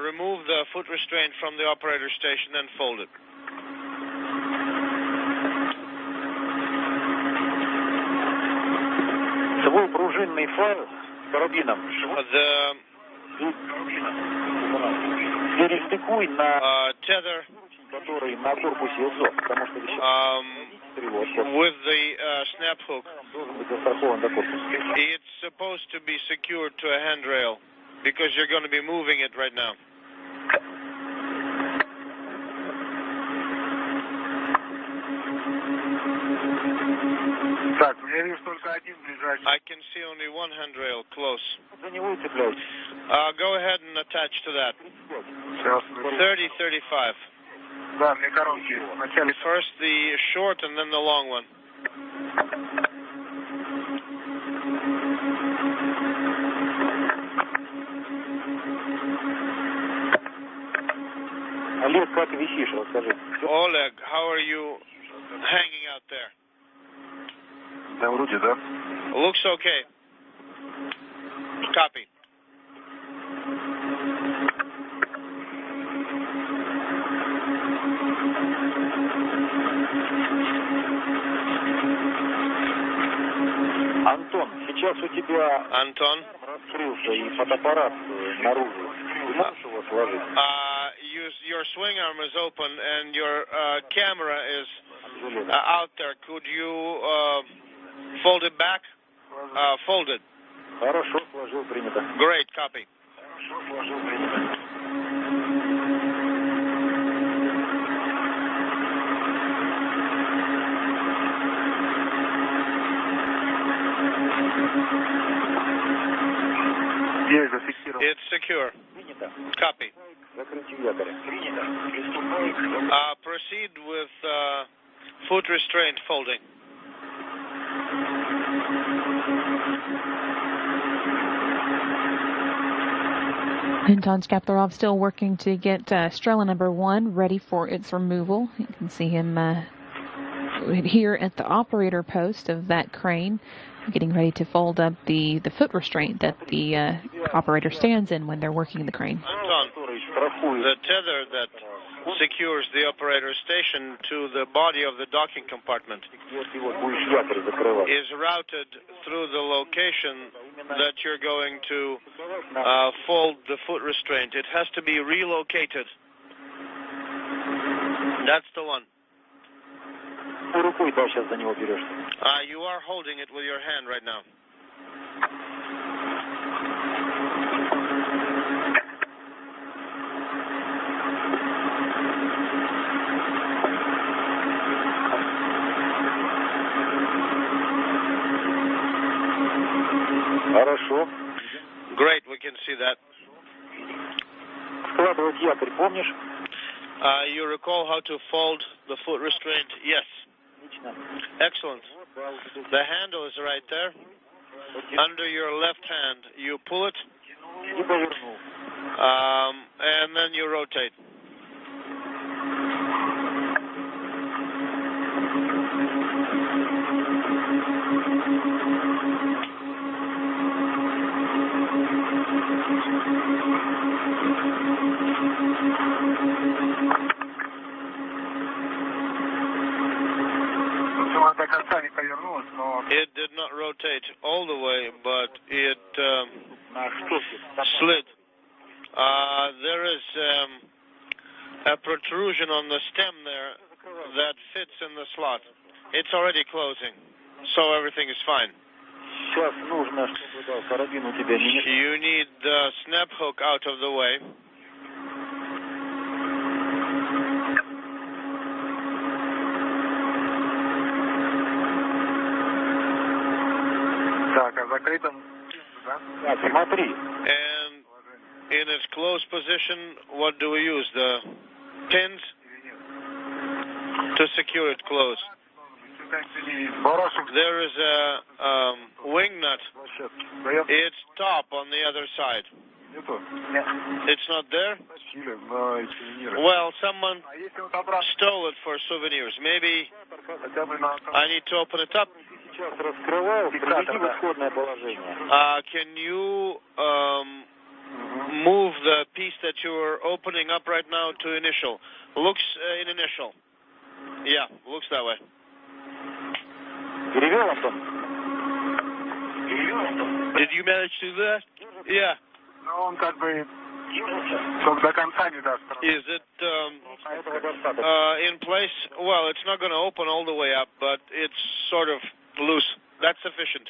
Remove the foot restraint from the operator station and fold it. Свой пружинный файл с карабином. Перестыкуй на tether, который на корпусе УЗО, потому что with the snap hook. Должен быть застрахован до корпуса. It's supposed to be secured to a handrail because you're going to be moving it right now. Так, я вижу только один ближайший. I can see only one handrail close. За него цепляйся. Go ahead and attach to that. 30, 35. Да, мне короткий. Вначале First the short and then the long one. Олег, как висишь, расскажи. Oleg, how are you hanging out there? Да, вроде, да. Looks okay. Copy. Антон, сейчас у тебя Anton, раскрылся и фотоаппарат наружу. Ты можешь его сложить? your swing arm is open and your camera is out there. Could you fold it back? Fold it. Хорошо, сложил, принято. Great, copy. Хорошо, сложил, принято. It's secure. Принято. Copy. Закрытие якоря. Принято. Приступай. Proceed with foot restraint folding. Anton Skaplarov still working to get Strela number 1 ready for its removal. You can see him here at the operator post of that crane, getting ready to fold up the foot restraint that the operator stands in when they're working the crane. Anton, the tether that secures the operator station to the body of the docking compartment is routed through the location that you're going to fold the foot restraint. It has to be relocated. That's the one. You are holding it with your hand right now. Хорошо. Great, we can see that. Складывать якорь, помнишь? You recall how to fold the foot restraint? Yes. Excellent. The handle is right there. Under your left hand, you pull it, and then you rotate. It did not rotate all the way, but it slid. There is a protrusion on the stem there that fits in the slot. It's already closing, so everything is fine. You need the snap hook out of the way. And in its closed position, what do we use? The pins to secure it closed. There is a wing nut. It's top on the other side. It's not there? Well, someone stole it for souvenirs. Maybe I need to open it up. Can you move the piece that you're opening up right now to initial. Looks in initial. Yeah, looks that way. Перевел, Антон? Did you manage to do that? Yeah. Ну, он как бы только до конца не даст. Is it in place? Well, it's not going to open all the way up, but it's sort of loose. That's sufficient.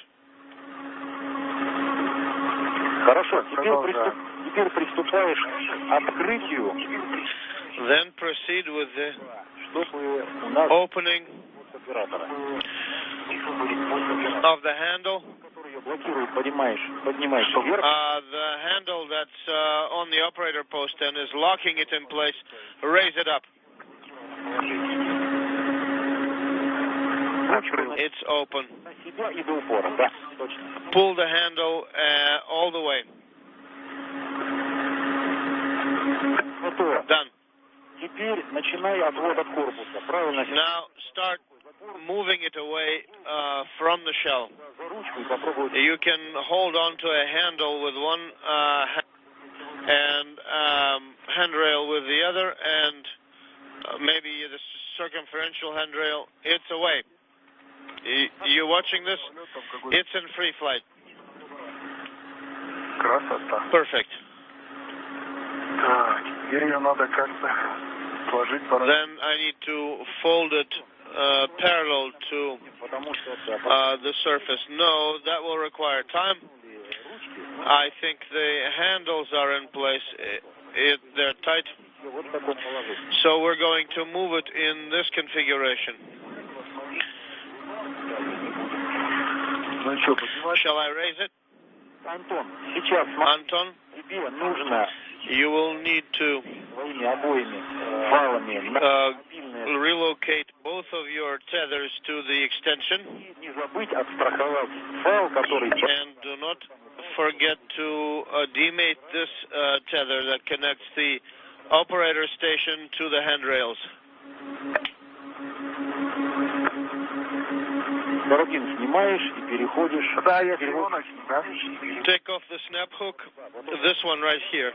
Хорошо, теперь приступаешь к открытию. Then proceed with the чтобы у нас opening оператора. of the handle. Который ее блокирует, поднимаешь вверх. The handle that's on the operator post and is locking it in place. Raise it up. It's open. На себя и до упора, да, точно. Pull the handle all the way. Готово. Done. Теперь начинай отвод от корпуса. Правильно? Now start moving it away from the shell. За ручку и попробуй. You can hold on to a handle with one and handrail with the other, and maybe the circumferential handrail. It's away. You watching this? It's in free flight. Красота. Perfect. Так, теперь ее надо как-то сложить по Then I need to fold it parallel to the surface. No, that will require time. I think the handles are in place. They're tight. So we're going to move it in this configuration. Shall I raise it? Антон, сейчас Anton, тебе нужно you will need to своими обоими файлами relocate both of your tethers to the extension. не забыть отстраховать файл, который... And do not forget to demate this tether that connects the operator station to the handrails. Карабин снимаешь и переходишь... Да, я переводочник, да? Take off the snap hook, this one right here,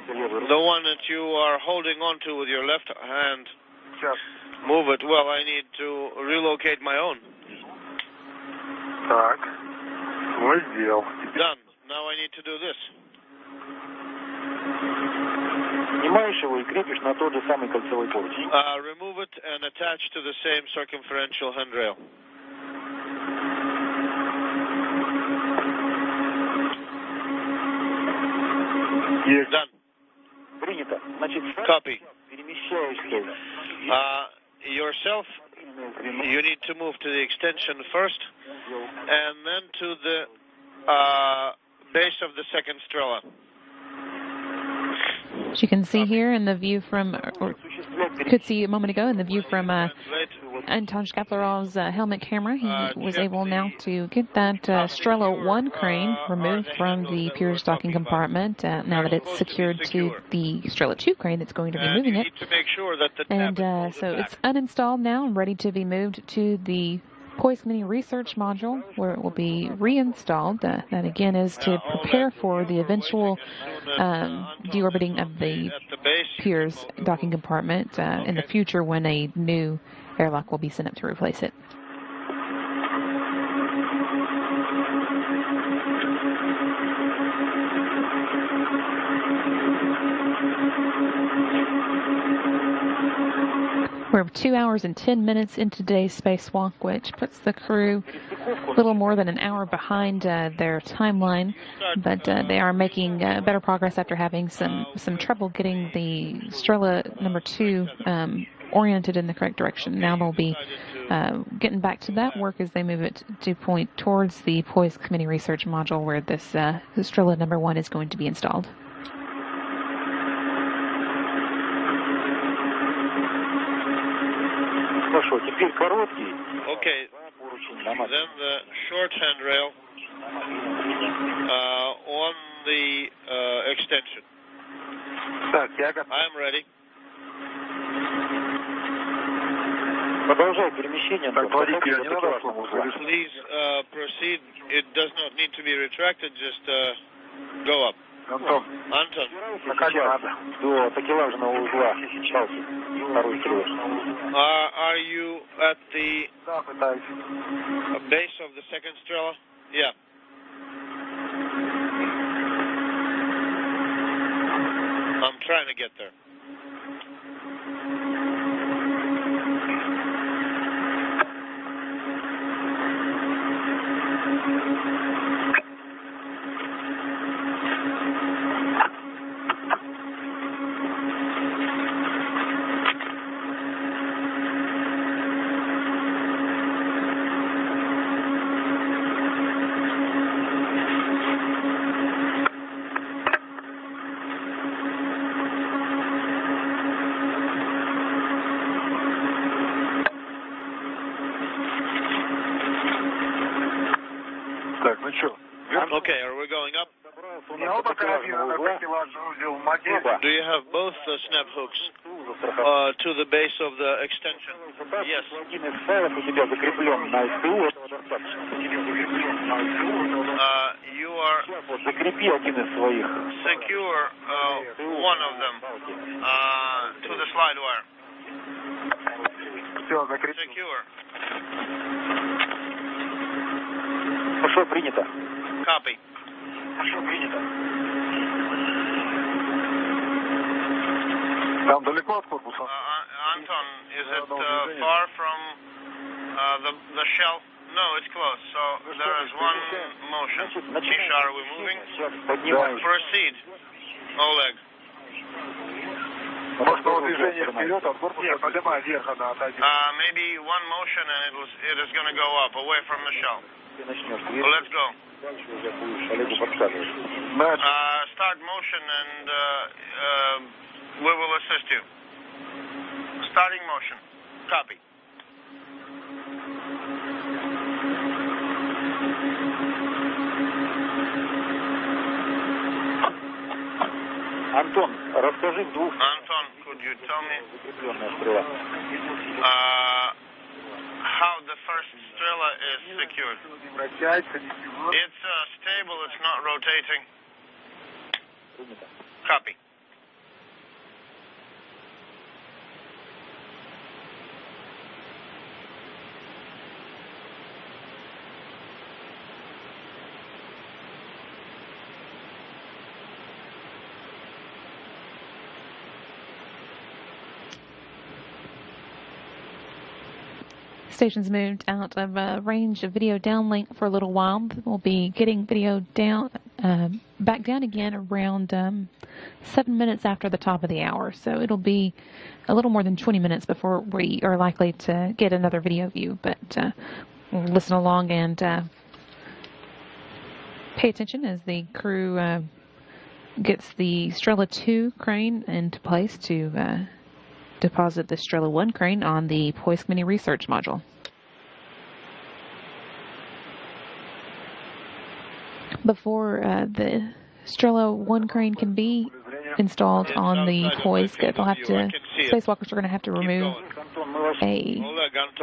the one that you are holding onto with your left hand. Сейчас. Move it. Well, I need to relocate my own. Так. Вот сделал. Done. Now I need to do this. Снимаешь его и крепишь на тот же самый кольцевой поручень. Remove it and attach to the same circumferential handrail. Есть. Done. Принято. Значит, Copy. перемещаешься. Yourself, you need to move to the extension first, and then to the base of the second strela. As you can see here in the view from, or could see a moment ago in the view from Anton Shkaplerov's helmet camera, he was able now to get that Strela 1 crane removed from the Piers docking compartment now that it's secured to the Strela 2 crane that's going to be moving it. And so it's uninstalled now and ready to be moved to the Poise Mini Research Module, where it will be reinstalled. That again is to prepare for the eventual deorbiting of the Piers docking compartment in the future when a new airlock will be sent up to replace it. We're 2 hours and 10 minutes into today's spacewalk, which puts the crew a little more than an hour behind their timeline, but they are making better progress after having some trouble getting the Strela number 2 oriented in the correct direction. Now they'll be getting back to that work as they move it to point towards the Poise Committee Research Module, where this Strela number 1 is going to be installed. Okay, then the short handrail on the extension. I'm ready. Please proceed. It does not need to be retracted, just go up. Антон. Anton. Пока не надо. До такелажного узла. Палки. Второй кило. Are you at the Да, пытаюсь. base of the second Strela? Yeah. I'm trying to get there. Так, ну что? Okay, are we going up? Не оба карабина на такелажный узел в модель. Do you have both the snap hooks to the base of the extension? Yes. Один из файлов у тебя закреплен на СТУ. You are Вот закрепи один из своих. secure one of them to the slide wire. Все, закрепил. Secure. Хорошо, принято. Copy. Хорошо, принято. Там далеко от корпуса? Anton, is it far from the shell? No, it's close. So there is one motion. Misha, are we moving? Proceed. Oleg. Может, движение вперед от корпуса? Нет, поднимай вверх, она отойдет. Maybe one motion and it is going to go up away from the shell. Let's go. Start motion and we will assist you. Starting motion. Copy. Антон, расскажи в двух... Anton, could you tell me Закрепленная стрела. how the first Strela is secured? It's stable, it's not rotating. Принято. Copy. Station's moved out of range of video downlink for a little while. We'll be getting video down, back down again around 7 minutes after the top of the hour. So it'll be a little more than 20 minutes before we are likely to get another video view. But we'll listen along and pay attention as the crew gets the Strela 2 crane into place to deposit the Strela 1 crane on the Poise Mini Research Module. Before the Strela 1 crane can be installed on the Poise, spacewalkers are going to have to remove a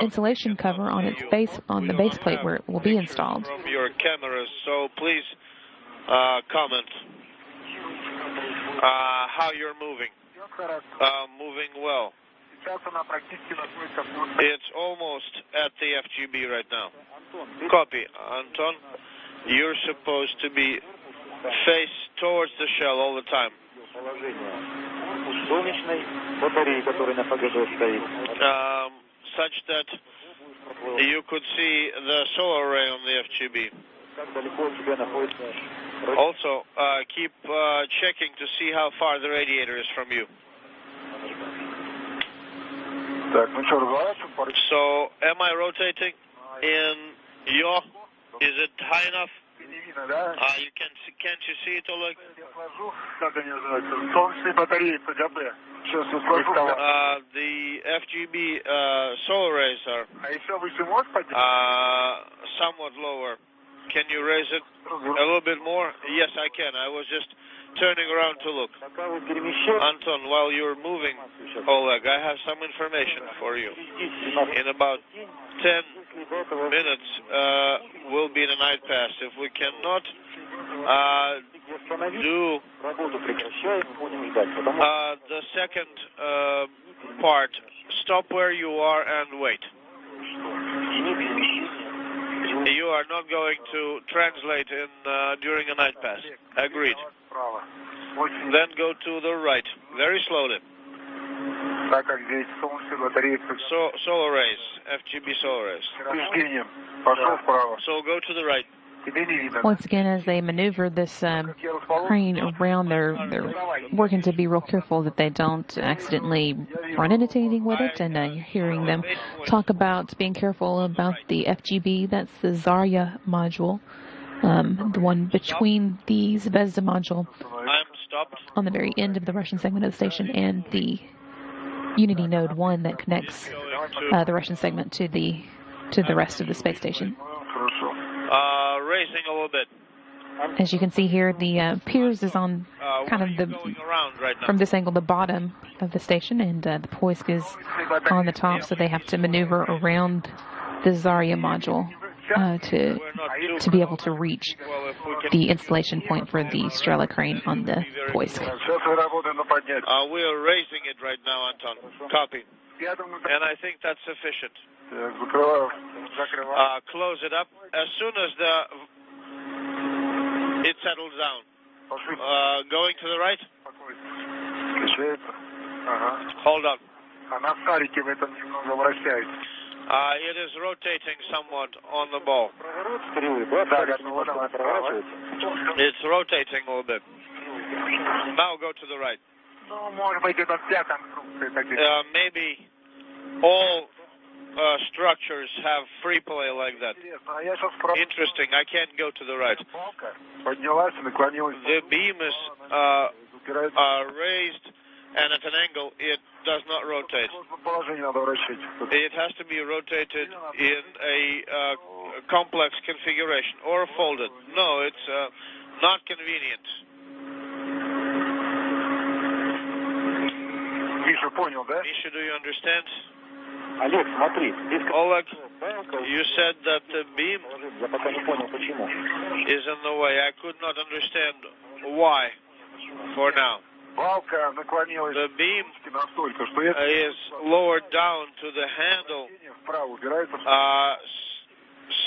insulation cover on its base, on the base plate where it will be installed. From your cameras, so please comment how you're moving. Moving well. It's almost at the FGB right now. Copy, Anton. You're supposed to be face towards the shell all the time. Such that you could see the solar array on the FGB. Also, keep checking to see how far the radiator is from you. So, am I rotating in yaw? Is it high enough? Can't you see it, Oleg? The FGB solar rays are somewhat lower. Can you raise it a little bit more? Yes, I can. I was just turning around to look. Anton, while you're moving, Oleg, I have some information for you. In about 10 minutes, we'll be in a night pass. If we cannot do the second part. Stop where you are and wait. You are not going to translate during a night pass. Agreed. Then go to the right, very slowly. Solar rays, FGB solar rays. So go to the right. Once again, as they maneuver this crane around, they're working to be real careful that they don't accidentally run into anything with it. And you're hearing them talk about being careful about the FGB. That's the Zarya module, the one between the Zvezda module on the very end of the Russian segment of the station, and the Unity Node 1 that connects the Russian segment to the rest of the space station. Racing a little bit. As you can see here, the Piers is on kind of from this angle, the bottom of the station, and the Poisk is on the top, so they have to maneuver around the Zarya module to be able to reach the installation point for the Strela crane on the Poisk. We are raising it right now, Anton. Copy. And I think that's sufficient. Close it up. As soon as it settles down. Going to the right? Hold on. It is rotating somewhat on the ball. It's rotating a little bit. Now go to the right. Maybe all structures have free play like that. Interesting. I can't go to the right. The beam is raised, and at an angle, it does not rotate. It has to be rotated in a complex configuration or folded. No, it's not convenient. Misha, do you understand? Oleg, you said that the beam is in the way. I could not understand why for now. The beam is lowered down to the handle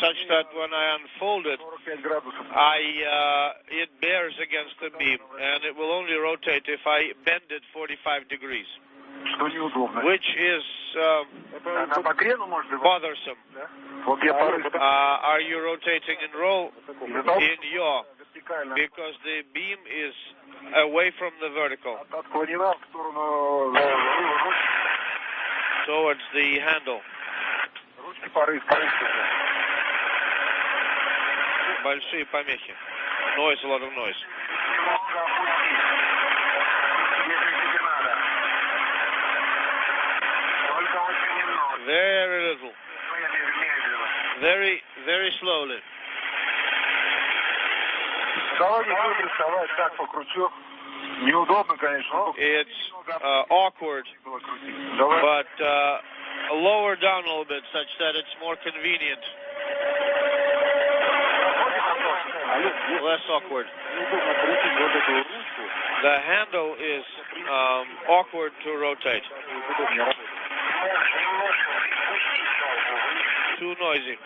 such that when I unfold it, it bears against the beam, and it will only rotate if I bend it 45 degrees. Which is bothersome. Are you rotating in roll? In yaw. Because the beam is away from the vertical. Towards the handle. Большие помехи. Noise, a lot of noise. Very little. Very, very slowly. It's awkward, but lower down a little bit such that it's more convenient. Less awkward. The handle is awkward to rotate. Too noisy.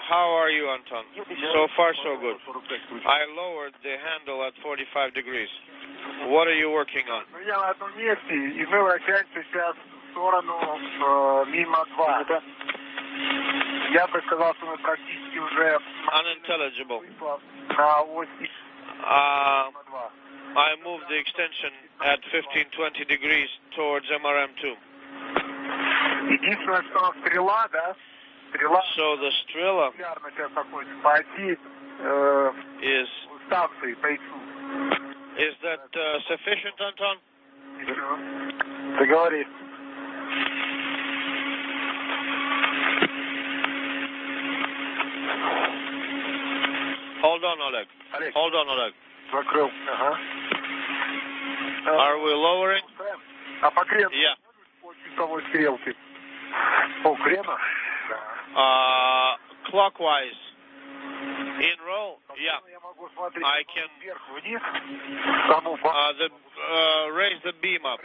How are you, Anton? So far, so good. I lowered the handle at 45 degrees. What are you working on? Unintelligible. I moved the extension at 15-20 degrees towards MRM2. So the Strela is станции по иксу. Is that sufficient, Anton? Договорись. Hold on, Oleg. Hold on, Oleg. Закрыл. Ага. Are we lowering? А по крену? Yeah. По часовой стрелке. По крену? Clockwise. In row? Yeah. Я могу смотреть I can вверх-вниз, саму raise the beam up.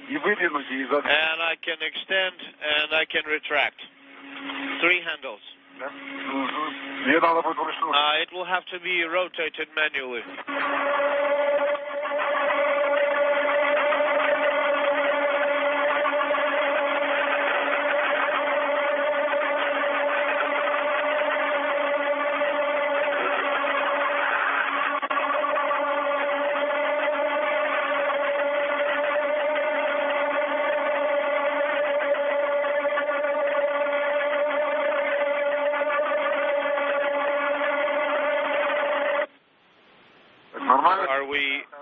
и выдвинуть и задвинуть. And I can extend and I can retract. 3 handles. Да? Мне надо будет вручную. It will have to be rotated manually.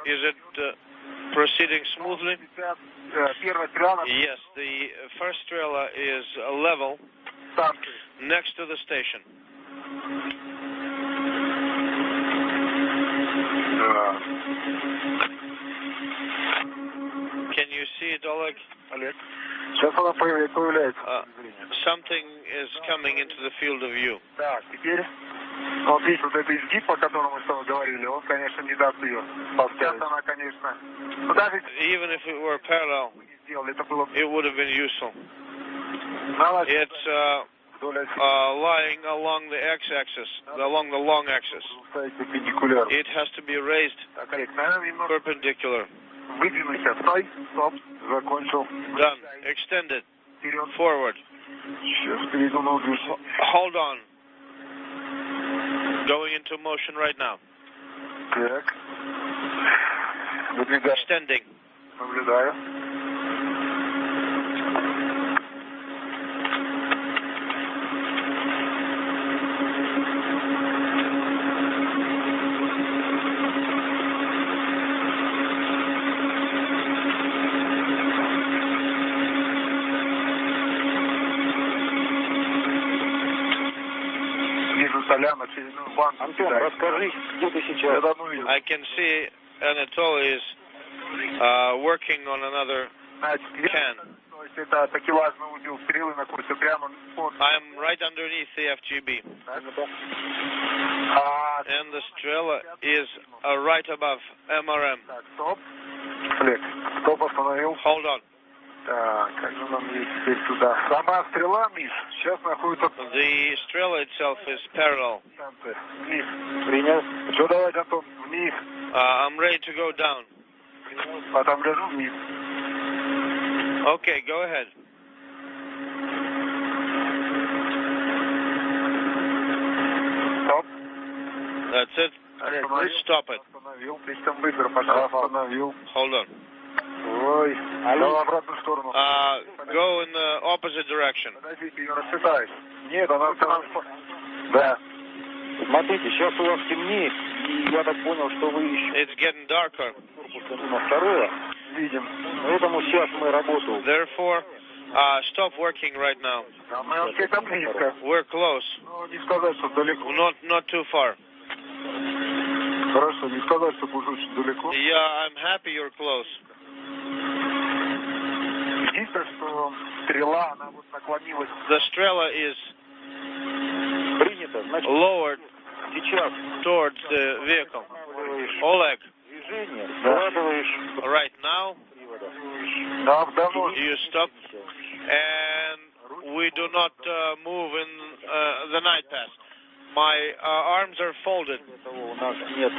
Is it proceeding smoothly? Yes, the first trailer is level next to the station. Can you see it, Oleg? Сейчас она появляется. Something is coming into the field of view. Так, теперь вот здесь вот этот изгиб, о котором мы с тобой говорили, он, конечно, не даст ее. Сейчас она, конечно... Ну, даже even if it were parallel, это было... it would have been useful. It's lying along the x-axis, along the long axis. It has to be raised perpendicular. Выдвинуться, стой, стоп, закончил. Done. Extended. Forward. Сейчас перейду на движение. Hold on. Going into motion right now. Так. Выдвигаю. Extending. Наблюдаю. Антон, расскажи, где ты сейчас? I can see Anatoly is working on another can. I'm right underneath the FGB. And the Strela is right above MRM. Hold on. Так, как же нам ей теперь сюда? Сама стрела, Миш, сейчас находится... The Strela itself is parallel. Вниз. Принял. Что давать, Антон? Вниз. I'm ready to go down. А там гляжу вниз. Okay, go ahead. Стоп. That's it. Stop it. Остановил. Слишком быстро, пожалуйста. Остановил. Hold on. Ой, в обратную сторону. Go in the opposite direction. Подождите, ее рассчитаешь. Нет, она... Да. Смотрите, сейчас у вас темнеет, и я так понял, что вы еще... It's getting darker. На второе видим. Поэтому сейчас мы работаем. Therefore, stop working right now. Мы вообще-то близко. We're close. Ну, не сказать, что далеко. Not too far. Хорошо, не сказать, что уж очень далеко. Yeah, I'm happy you're close. Единственное, что стрела, она вот наклонилась. The Strela is принято, значит, lowered сейчас towards the vehicle. Oleg. Движение. Складываешь. Right now, you stop, and we do not move in the night path. My arms are folded. У нас нет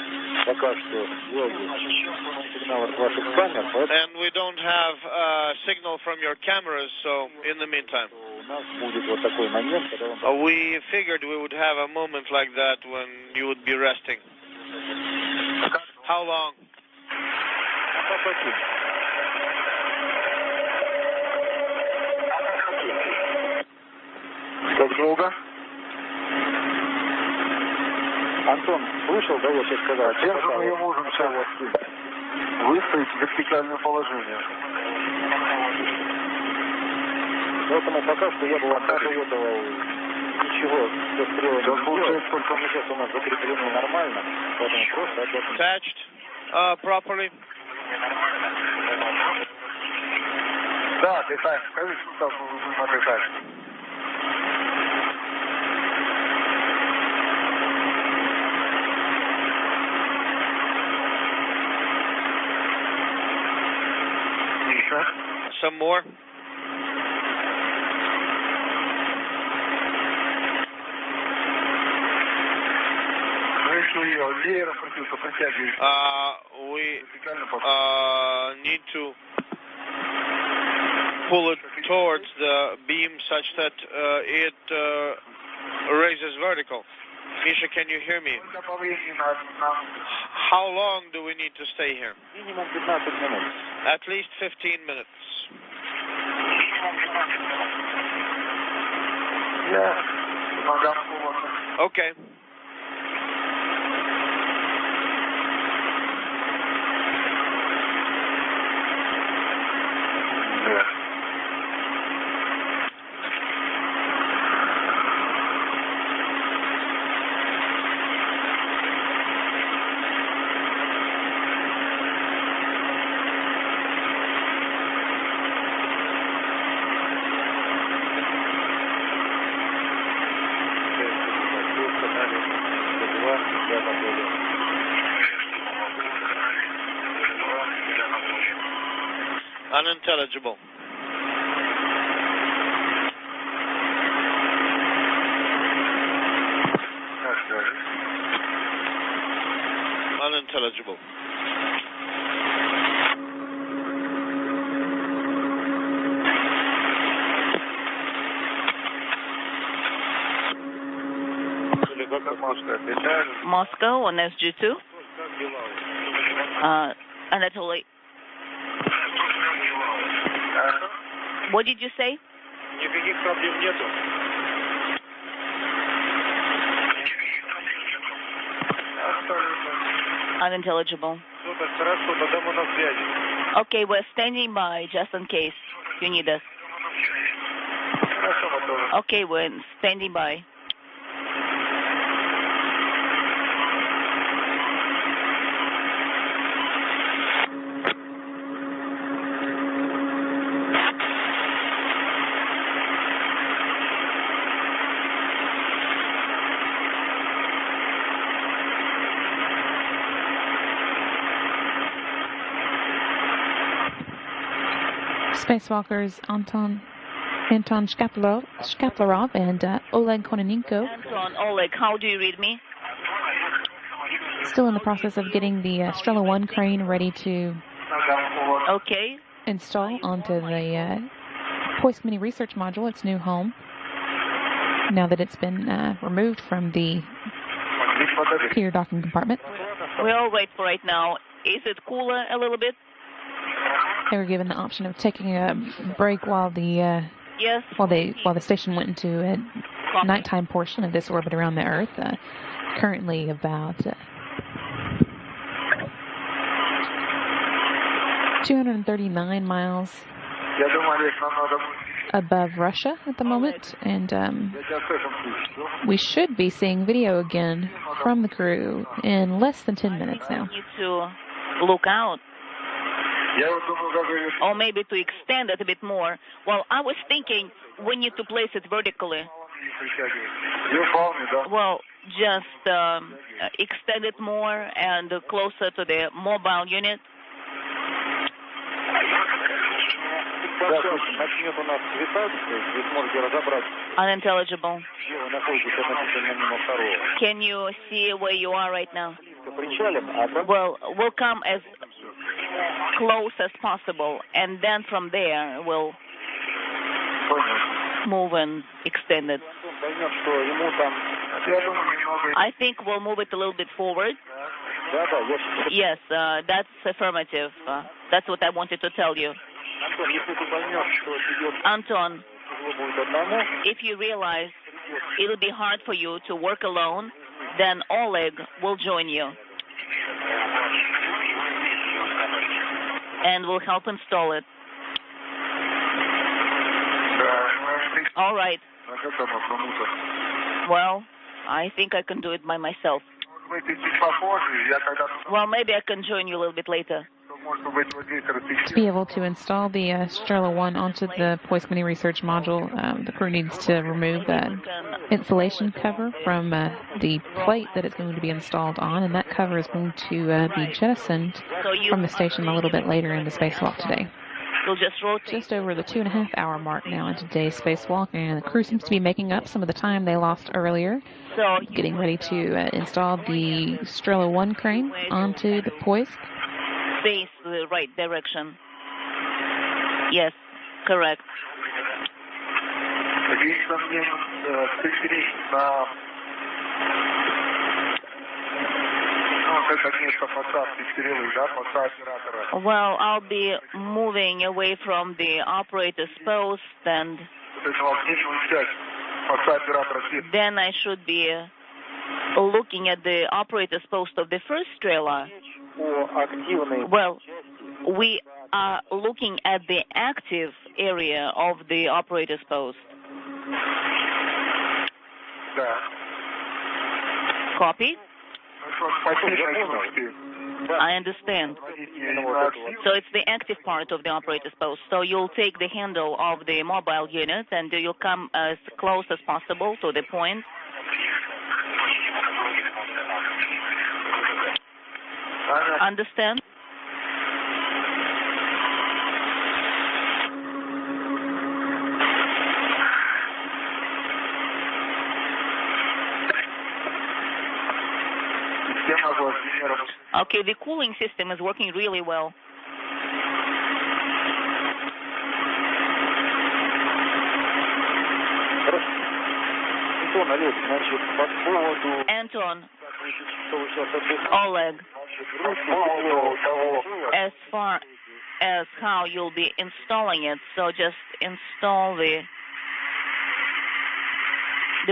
пока что сигнала от ваших камер, and we don't have signal from your cameras, so in the meantime, у нас будет вот такой момент, когда он... we figured we would have a moment like that when you would be resting. How long? Как долго? Антон, слышал, да, я сейчас сказал? Держим ее мужем, все, выставить в вертикальное положение. Поэтому пока что я бы вам посоветовал ничего со стрелами не делать. Только сейчас у нас закреплены нормально, поэтому просто отдохнуть. Attached properly. Да, отлетаем. Скажи, что там мы будем отлетать. Еще? Some more. Ее веером протягиваешь. We need to pull it towards the beam such that it raises vertical. Misha, can you hear me? How long do we need to stay here? Минимум 15 минут. At least 15 minutes. Okay. Unintelligible. Unintelligible. Moscow on SG2. Anatoly. What did you say? Никаких проблем нету. Unintelligible. Хорошо, тогда мы на связи. Okay, we're standing by just in case you need us. Хорошо, готово. Okay, we're standing by. Spacewalkers Anton Shkaplerov and Oleg Kononenko. Anton, Oleg, how do you read me? Still in the process of getting the Strela 1 crane ready to Okay. install onto the Poisk Mini Research Module, its new home, now that it's been removed from the pier docking compartment. We're all right for right now. Is it cooler a little bit? They were given the option of taking a break while the Yes. while the station went into a nighttime portion of this orbit around the Earth. Currently about 239 miles above Russia at the moment, and we should be seeing video again from the crew in less than 10 minutes now. We need to look out. Or maybe to extend it a bit more. Well, I was thinking we need to place it vertically. Well, just extend it more and closer to the mobile unit. Unintelligible. Can you see where you are right now? Well, we'll come as close as possible, and then from there we'll move and extend it. I think we'll move it a little bit forward. Yes, that's affirmative. That's what I wanted to tell you. Anton, if you realize it'll be hard for you to work alone, then Oleg will join you and will help install it. All right. Well, I think I can do it by myself. Well, maybe I can join you a little bit later. To be able to install the Strela 1 onto the Poise Mini Research module, the crew needs to remove that insulation cover from the plate that it's going to be installed on, and that cover is going to be jettisoned from the station a little bit later in the spacewalk today. We'll just rotate. Just over the 2.5-hour mark now in today's spacewalk, and the crew seems to be making up some of the time they lost earlier, getting ready to install the Strela 1 crane onto the Poise. Face the right direction. Yes, correct. Well, I'll be moving away from the operator's post, and then I should be looking at the operator's post of the first Strela. Well, we are looking at the active area of the operator's post. Copy? I understand. So it's the active part of the operator's post. So you'll take the handle of the mobile unit and you'll come as close as possible to the point. Understand? Okay, the cooling system is working really well. Anton, Oleg, as far as how you'll be installing it, so just install the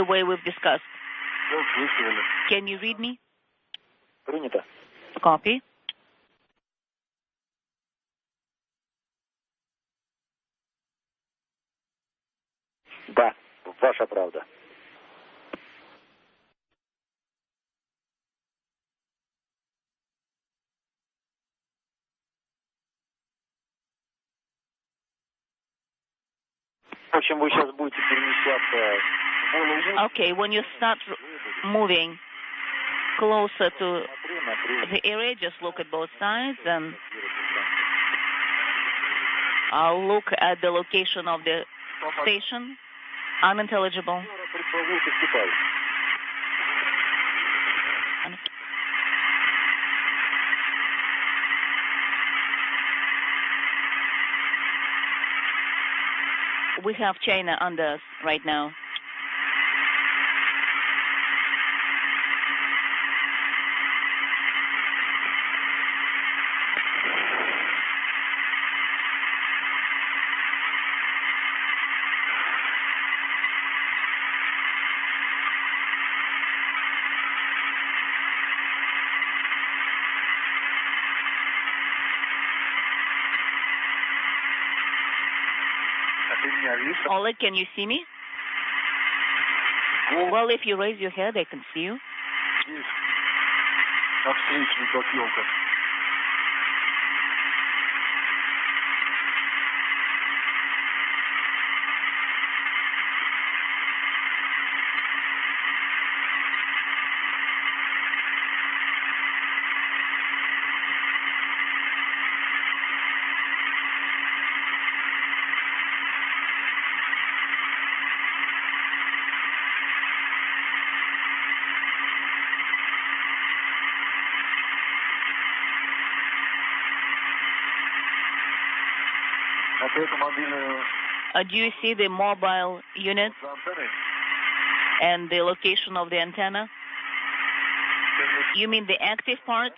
way we've discussed. Can you read me? Copy. Да, ваша правда. В общем, вы сейчас будете перемещаться. Okay, when you start moving closer to the area, just look at both sides, and I'll look at the location of the station. Unintelligible. We have China under us right now. Oleg, can you see me? Well, if you raise your head, I can see you. Do you see the mobile unit and the location of the antenna? You mean the active part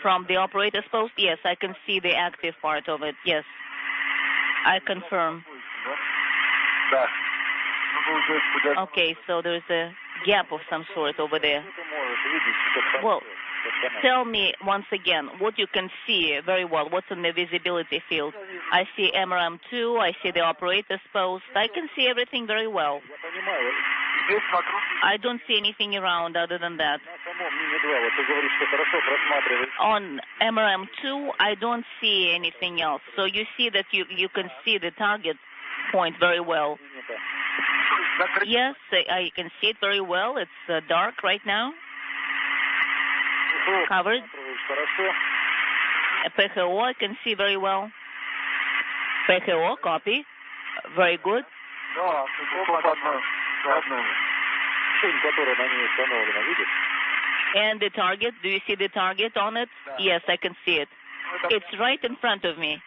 from the operator's post? Yes, I can see the active part of it. Yes, I confirm. Okay, so there's a gap of some sort over there. Well, tell me once again what you can see very well. What's in the visibility field? I see MRM2, I see the operator's post. I can see everything very well. I don't see anything around other than that. On MRM2, I don't see anything else. So you see that you can see the target point very well. Yes, I can see it very well. It's dark right now. Covered. PHO I can see very well. PHO, copy. Very good. And the target, do you see the target on it? Yes, I can see it. It's right in front of me.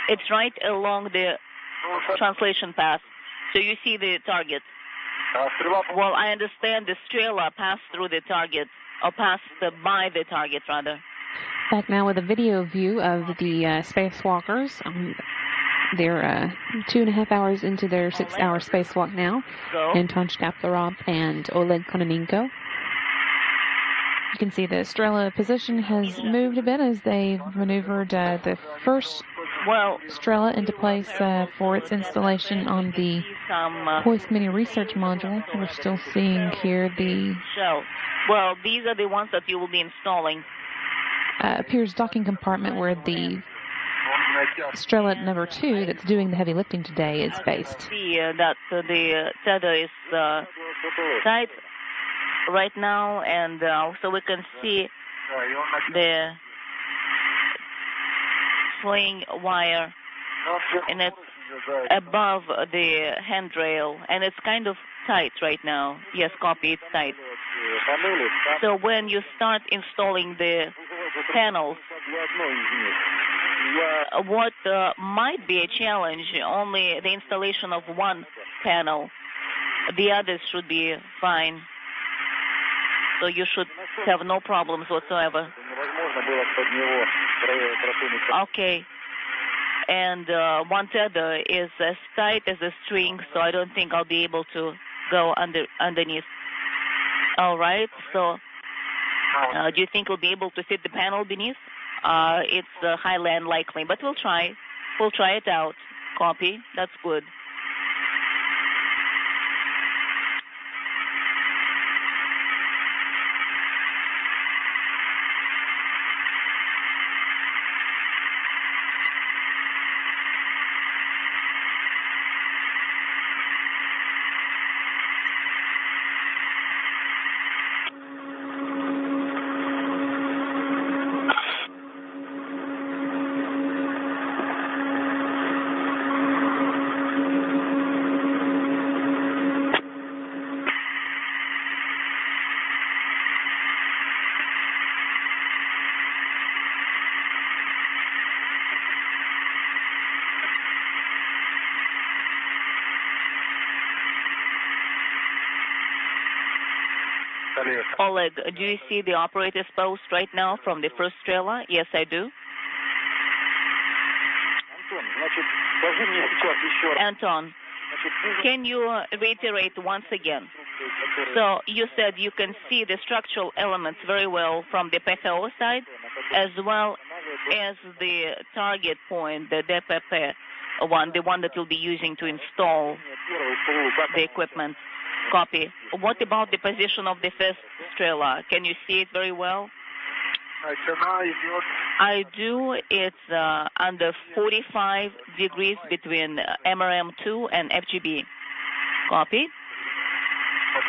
It's right along the translation path. So you see the target. Well, I understand the Strela passed through the target, or passed by the target, rather. Back now with a video view of the spacewalkers. They're 2.5 hours into their 6-hour spacewalk now. Anton Shkaplerov and Oleg Kononenko. You can see the Strela position has moved a bit as they maneuvered the first Strela into place for its installation on the Hoist Mini Research Module. We're still seeing here the... Well, these are the ones that you will be installing. Appears docking compartment where the Strela number 2 that's doing the heavy lifting today is based. See that the tether is tight right now, and so we can see the swing wire, and it's above the handrail, and it's kind of tight right now. Yes, copy, it's tight. So when you start installing the panels, what might be a challenge, only the installation of one panel. The others should be fine. So you should have no problems whatsoever. Okay. And one tether is as tight as a string, so I don't think I'll be able to go underneath. All right. So do you think we'll be able to fit the panel beneath? It's highly unlikely, but we'll try. We'll try it out. Copy. That's good. Oleg, do you see the operator's post right now from the first Strela? Yes, I do. Anton, can you reiterate once again? So you said you can see the structural elements very well from the PHO side, as well as the target point, the DPP one, the one that you'll be using to install the equipment. Copy. What about the position of the first Strela? Can you see it very well? I do. It's under 45 degrees between MRM2 and FGB. Copy.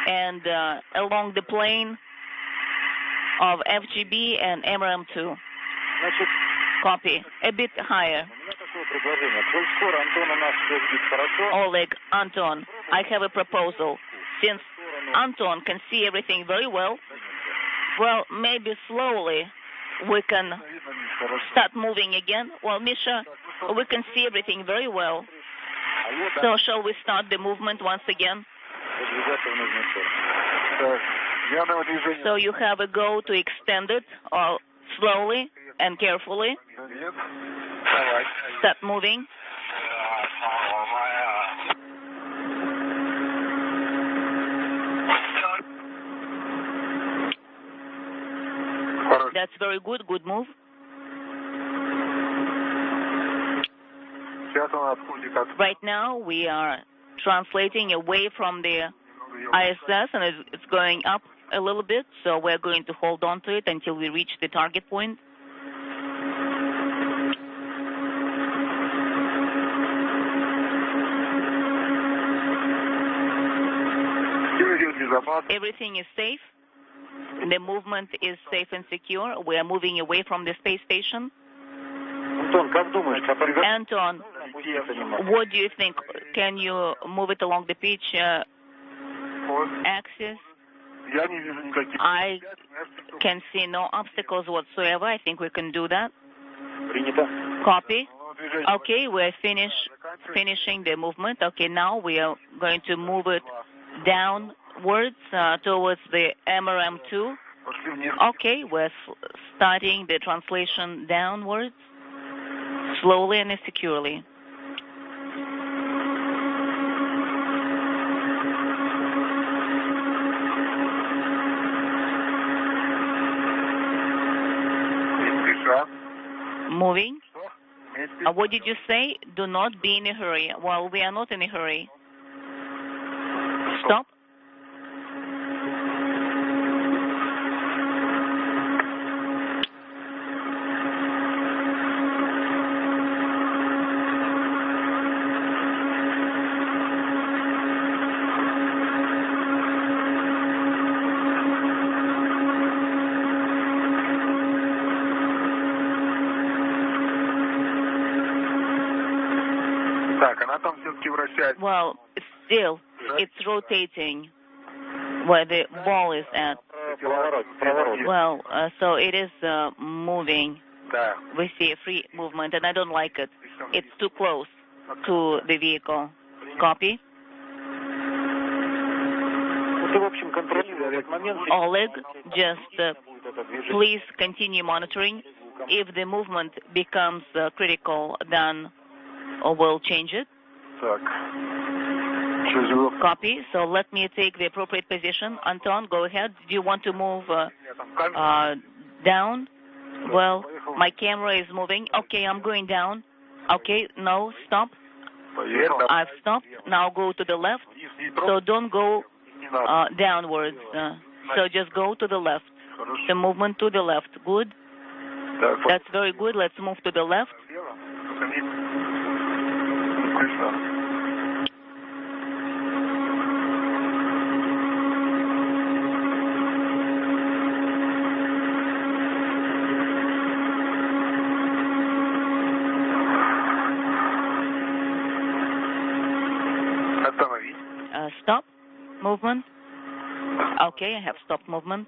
And along the plane of FGB and MRM2. Copy. A bit higher. Oleg, Anton, I have a proposal. Since Anton can see everything very well, maybe slowly we can start moving again. Well, Misha, we can see everything very well. So shall we start the movement once again? So you have a go to extend it slowly and carefully. Start moving. That's very good. Good move. Right now, we are translating away from the ISS, and it's going up a little bit, so we're going to hold on to it until we reach the target point. Everything is safe. The movement is safe and secure. We are moving away from the space station. Anton, what do you think? Can you move it along the pitch axis? I can see no obstacles whatsoever. I think we can do that. Copy. Okay, we're finishing the movement. Okay, now we are going to move it downwards towards the MRM2. Okay, we're starting the translation downwards, slowly and securely. Moving. What did you say? Do not be in a hurry. Well, we are not in a hurry. Stop. Well, still, it's rotating where the ball is at. Well, so it is moving. We see a free movement, and I don't like it. It's too close to the vehicle. Copy. Oleg, just please continue monitoring. If the movement becomes critical, then we'll change it. Copy. So let me take the appropriate position. Anton, go ahead. Do you want to move down? Well, my camera is moving. Okay, I'm going down. Okay, no, stop. I've stopped. Now go to the left. So don't go downwards. So just go to the left. The movement to the left. Good. That's very good. Let's move to the left. Stop movement. Okay, I have stopped movement.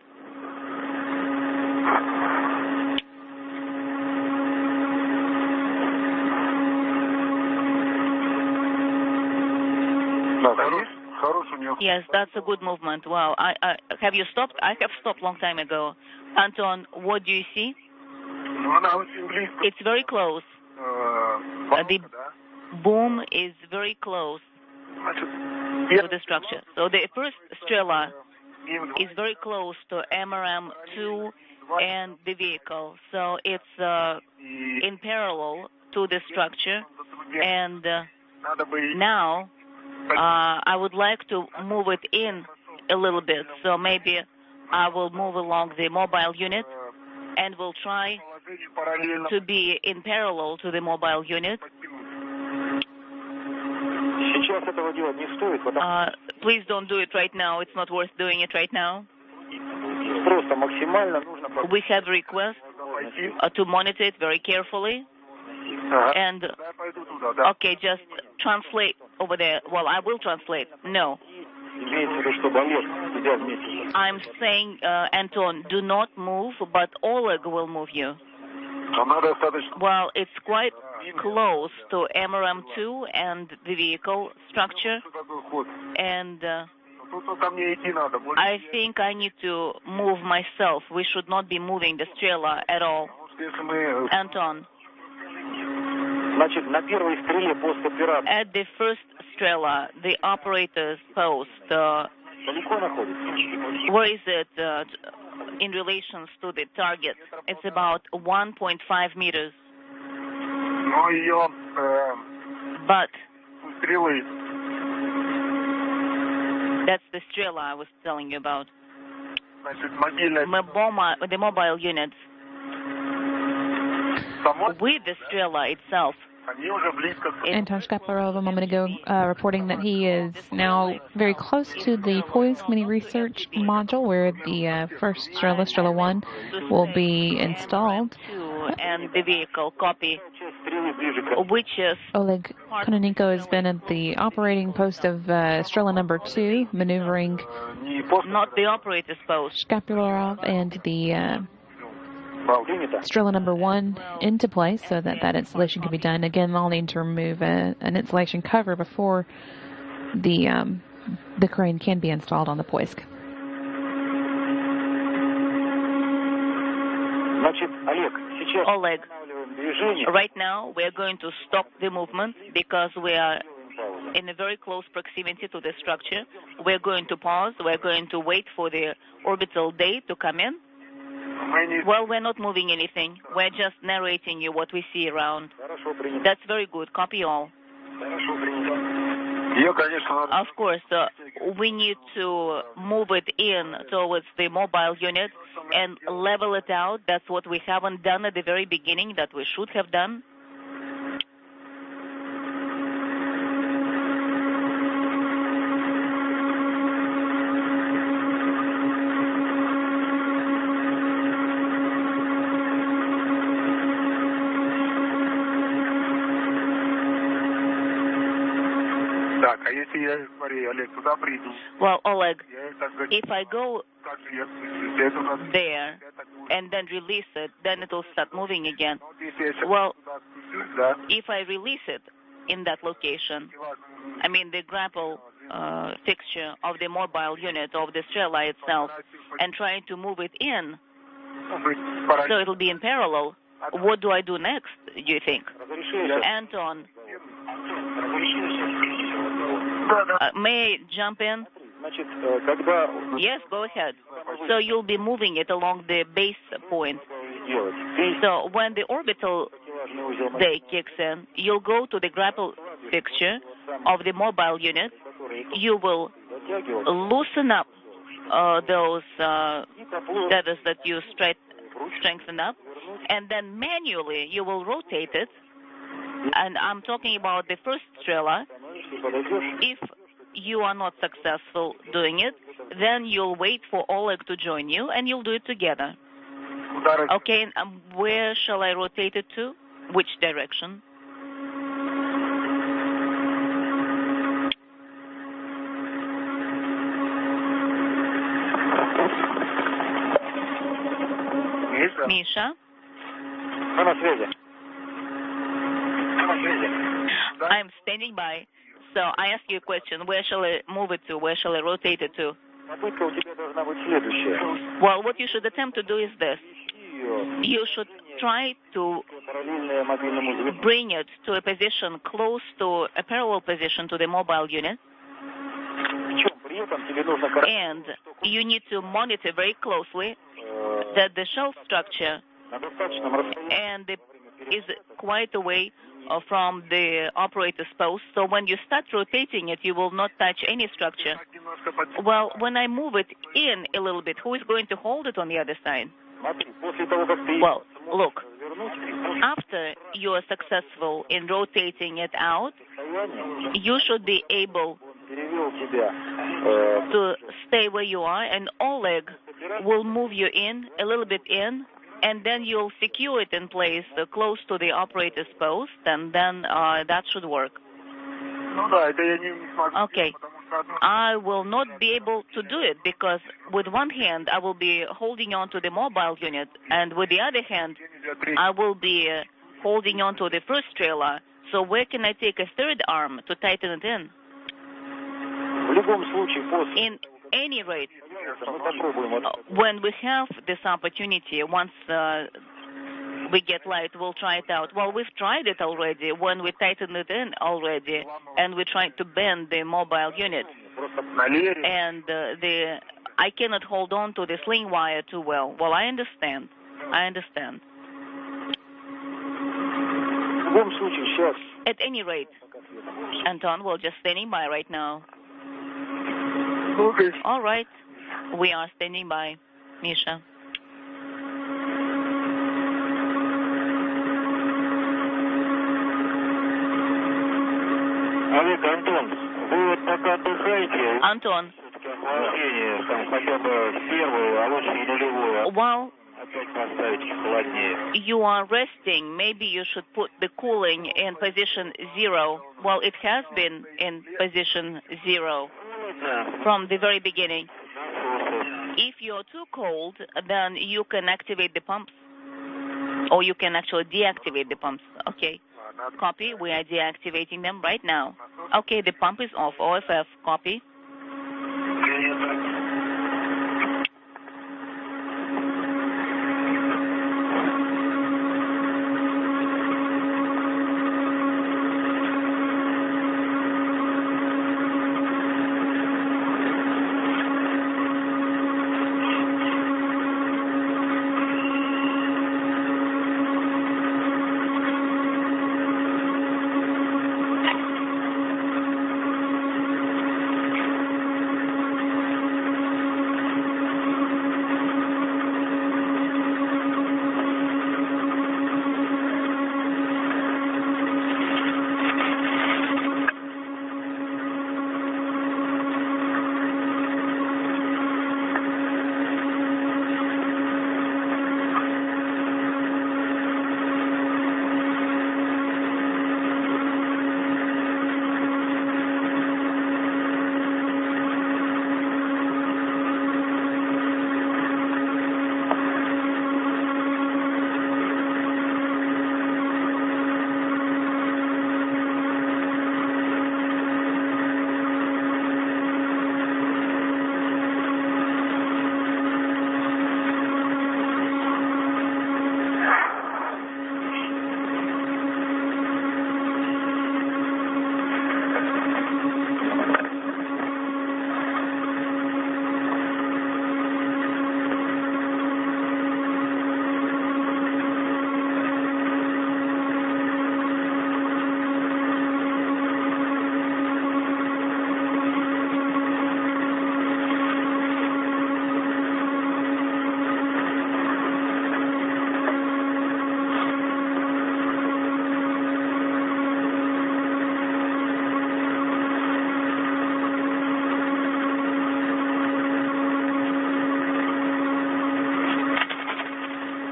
Yes, that's a good movement. Wow. I have you stopped? I have stopped long time ago. Anton, what do you see? It's very close. The boom is very close to the structure. So the first Strela is very close to MRM2 and the vehicle. So it's in parallel to the structure. And now I would like to move it in a little bit. So maybe I will move along the mobile unit and will try to be in parallel to the mobile unit. Please don't do it right now. It's not worth doing it right now. We have requests to monitor it very carefully. And, okay, just translate over there. Well, I will translate. No. I'm saying, Anton, do not move, but Oleg will move you. Well, it's quite close to MRM2 and the vehicle structure, and I think I need to move myself. We should not be moving the Strela at all. Anton. At the first Strela, the operator's post, where is it? in relation to the target. It's about 1.5 meters. Но ее But стрелы that's the Strela I was telling you about. Значит, мобильная The mobile units само, with the Strela itself. они уже близко к Anton Shkaplerov a moment ago reporting that he is now very close to the Poisk mini research module where the first Strela 1 will be installed. And the vehicle copy, which is Oleg Kononenko has been at the operating post of Strela number 2, maneuvering не после not the operator's post. Shkaplerov and the принято. Strela number 1 into place so that that installation can be done. Again, I'll need to remove an installation cover before the crane can be installed on the Poisk. Значит, Олег, сейчас Oleg, останавливаем движение. right now we are going to stop the movement because we are in a very close proximity to the structure. We're going to pause. We're going to wait for the orbital day to come in. Мы не Well, we're not moving anything. We're just narrating you what we see around. Хорошо, принято. That's very good. Copy all. Хорошо, принято. ее, конечно, надо Of course, we need to move it in towards the mobile unit and level it out. That's what we haven't done at the very beginning that we should have done. так. А если я, смотри, Олег, туда приду, Well, Oleg, я так говорю, if I go как же я, если это надо, there я так буду. and then release it, then it will start moving again. Вот если я сейчас Well, туда спущусь, да, if I release it in that location, I mean the grapple fixture of the mobile unit of the Strela itself, and trying to move it in, ну, быть параллельно. so it'll be in parallel. What do I do next, do you think? Разрешите. Anton, Да, да. may I jump in? Значит, когда Yes, go ahead. So you'll be moving it along the base point. делать? Ты So when the orbital важный узел day kicks in, you'll go to the grapple fixture of the mobile unit. который You will затягивал loosen up those и поплыл tethers that you strengthen up, and then manually you will rotate it. And I'm talking about the first Strela. и подойдешь. If you are not successful doing it, then you'll wait for Oleg to join you, and you'll do it together. Удары. Okay, and where shall I rotate it to? Which direction? Миша, Misha, Мы на связи. Мы на связи. да? I'm standing by. So I ask you a question. Where shall I move it to? Where shall I rotate it to? Попытка у тебя должна быть следующая. Well, what you should attempt to do is this. Ее You should try to параллельная мобильному звену. bring it to a position close to a parallel position to the mobile unit, Причем при этом тебе нужно and you need to monitor very closely that the shell structure на достаточном расстоянии. and is quite away from the operator's post. So when you start rotating it, you will not touch any structure. Немножко под... Well, when I move it in a little bit, who is going to hold it on the other side? Смотри, после того, как ты Well, look, развернуть after you are successful in rotating it out, состояние, you should be able он перевел тебя to stay where you are, and Oleg will move you in, a little bit in, and then you'll secure it in place close to the operator's post, and then that should work. Ну да, это я не смогу. Okay. Потому что одно... I will not be able to do it because with one hand I will be holding on to the mobile unit, and with the other hand Нельзя третий. I will be holding on to the first trailer. So where can I take a third arm to tighten it in? в любом случае после In any rate, мы попробуем вот when we have this opportunity, once we get light, we'll try it out. Well, we've tried it already when we tightened it in already, and we tried to bend the mobile unit. Просто на лере. And the I cannot hold on to the sling wire too well. Well, I understand. В любом случае, сейчас. At any rate, Anton, we're just standing by right now. Okay. All right. We are standing by, Misha. Олег, Антон, вы вот пока отдыхаете. Anton. Охлаждение, там хотя бы первое, а лучше и нулевое. While Опять поставить холоднее. you are resting, maybe you should put the cooling in position 0. Well, it has been in position 0 from the very beginning. If you're too cold, then you can activate the pumps, or you can actually deactivate the pumps. Okay. Copy. We are deactivating them right now. Okay, the pump is off. OFF. Copy.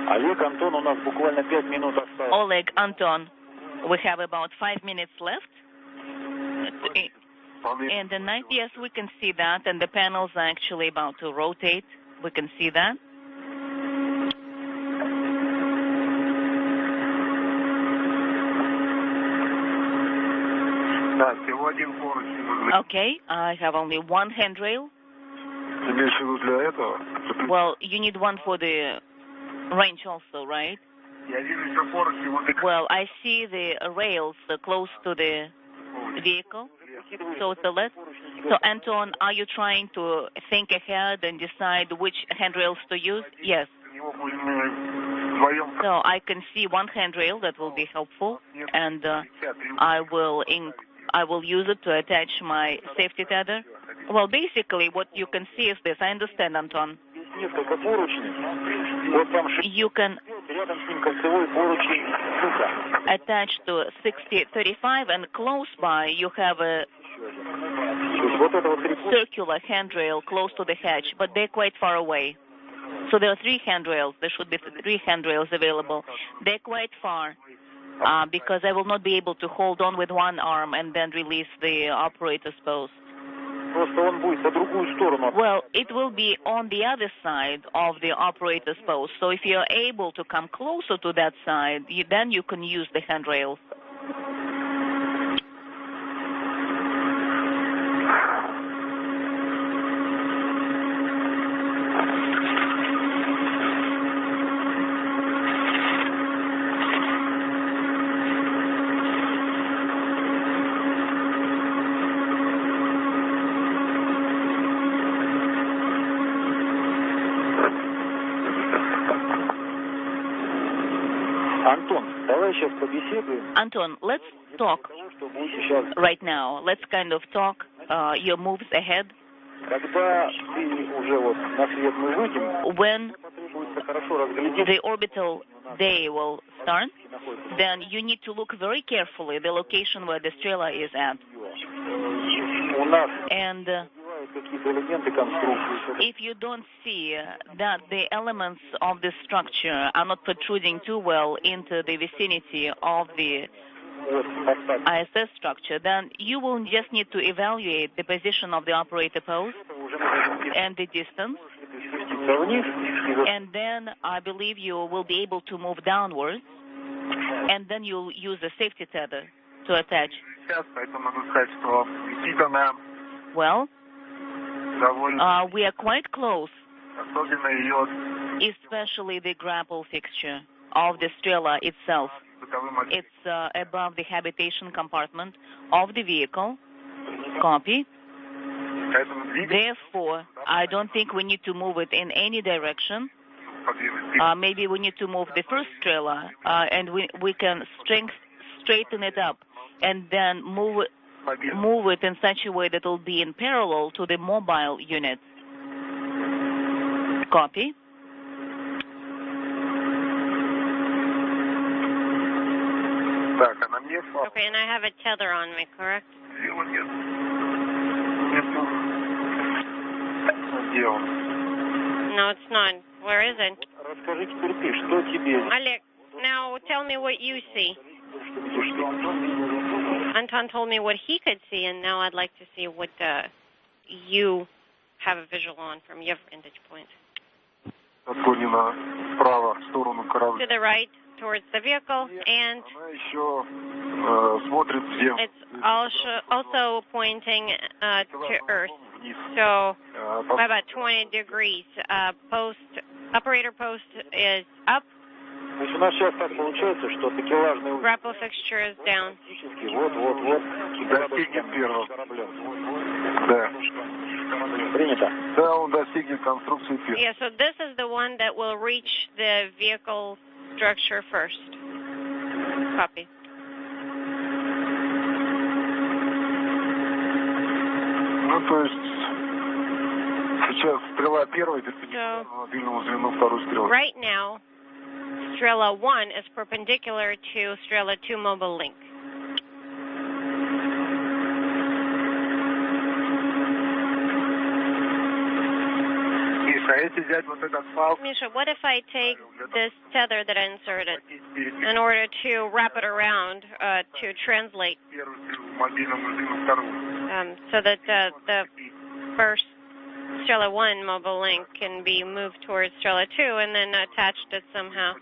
Олег, Антон, у нас буквально 5 минут осталось. Oleg, Anton, we have about 5 minutes left. In the night, yes, we can see that, and the panels are actually about to rotate. We can see that. Да, всего один поручень. Okay, I have only one handrail. Ты имеешь в виду для этого? Well, you need one for the range also, right? Я вижу еще поручень возле... Well, I see the rails close to the vehicle, so it's the left. So, Anton, are you trying to think ahead and decide which handrails to use? Yes. Вдвоем... So I can see one handrail that will be helpful, and I will use it to attach my safety tether. Well, basically, what you can see is this. I understand, Anton. Несколько поручней. Вот там You can рядом с ним кольцевой поручень люка. attach to 6035, and close by you have a То есть вот это вот три circular handrail close to the hatch, but they're quite far away. So there are 3 handrails. There should be 3 handrails available. They're quite far because I will not be able to hold on with one arm and then release the operator's post. Просто он будет по другую сторону. Well, it will be on the other side of the operator's post. So if you're able to come closer to that side, then you can use the handrails. Anton, let's talk right now. Let's kind of talk your moves ahead. When the orbital day will start, then you need to look very carefully the location where the Strela is at. And if you don't see that the elements of the structure are not protruding too well into the vicinity of the ISS structure, then you will just need to evaluate the position of the operator post and the distance. And then I believe you will be able to move downwards, and then you'll use a safety tether to attach. Well, we are quite close, especially the grapple fixture of the Strela itself. It's above the habitation compartment of the vehicle. Copy. Therefore, I don't think we need to move it in any direction. Maybe we need to move the first Strela, and we can straighten it up, and then move it in such a way that it will be in parallel to the mobile unit. Copy. Okay, and I have a tether on me, correct? No, it's not. Where is it? Oleg, now tell me what you see. Anton told me what he could see, and now I'd like to see what you have a visual on from your vantage point. To the right, towards the vehicle, and it's also pointing to Earth. So by about 20 degrees. Operator post is up. Grapple fixture is down. Yeah, so this is the one that will reach the vehicle structure first. Copy. So, right now, Strela 1 is perpendicular to Strela 2 mobile link. Misha, what if I take this tether that I inserted in order to wrap it around to translate so that the first Strela 1 mobile link can be moved towards Strela 2 and then attached it somehow?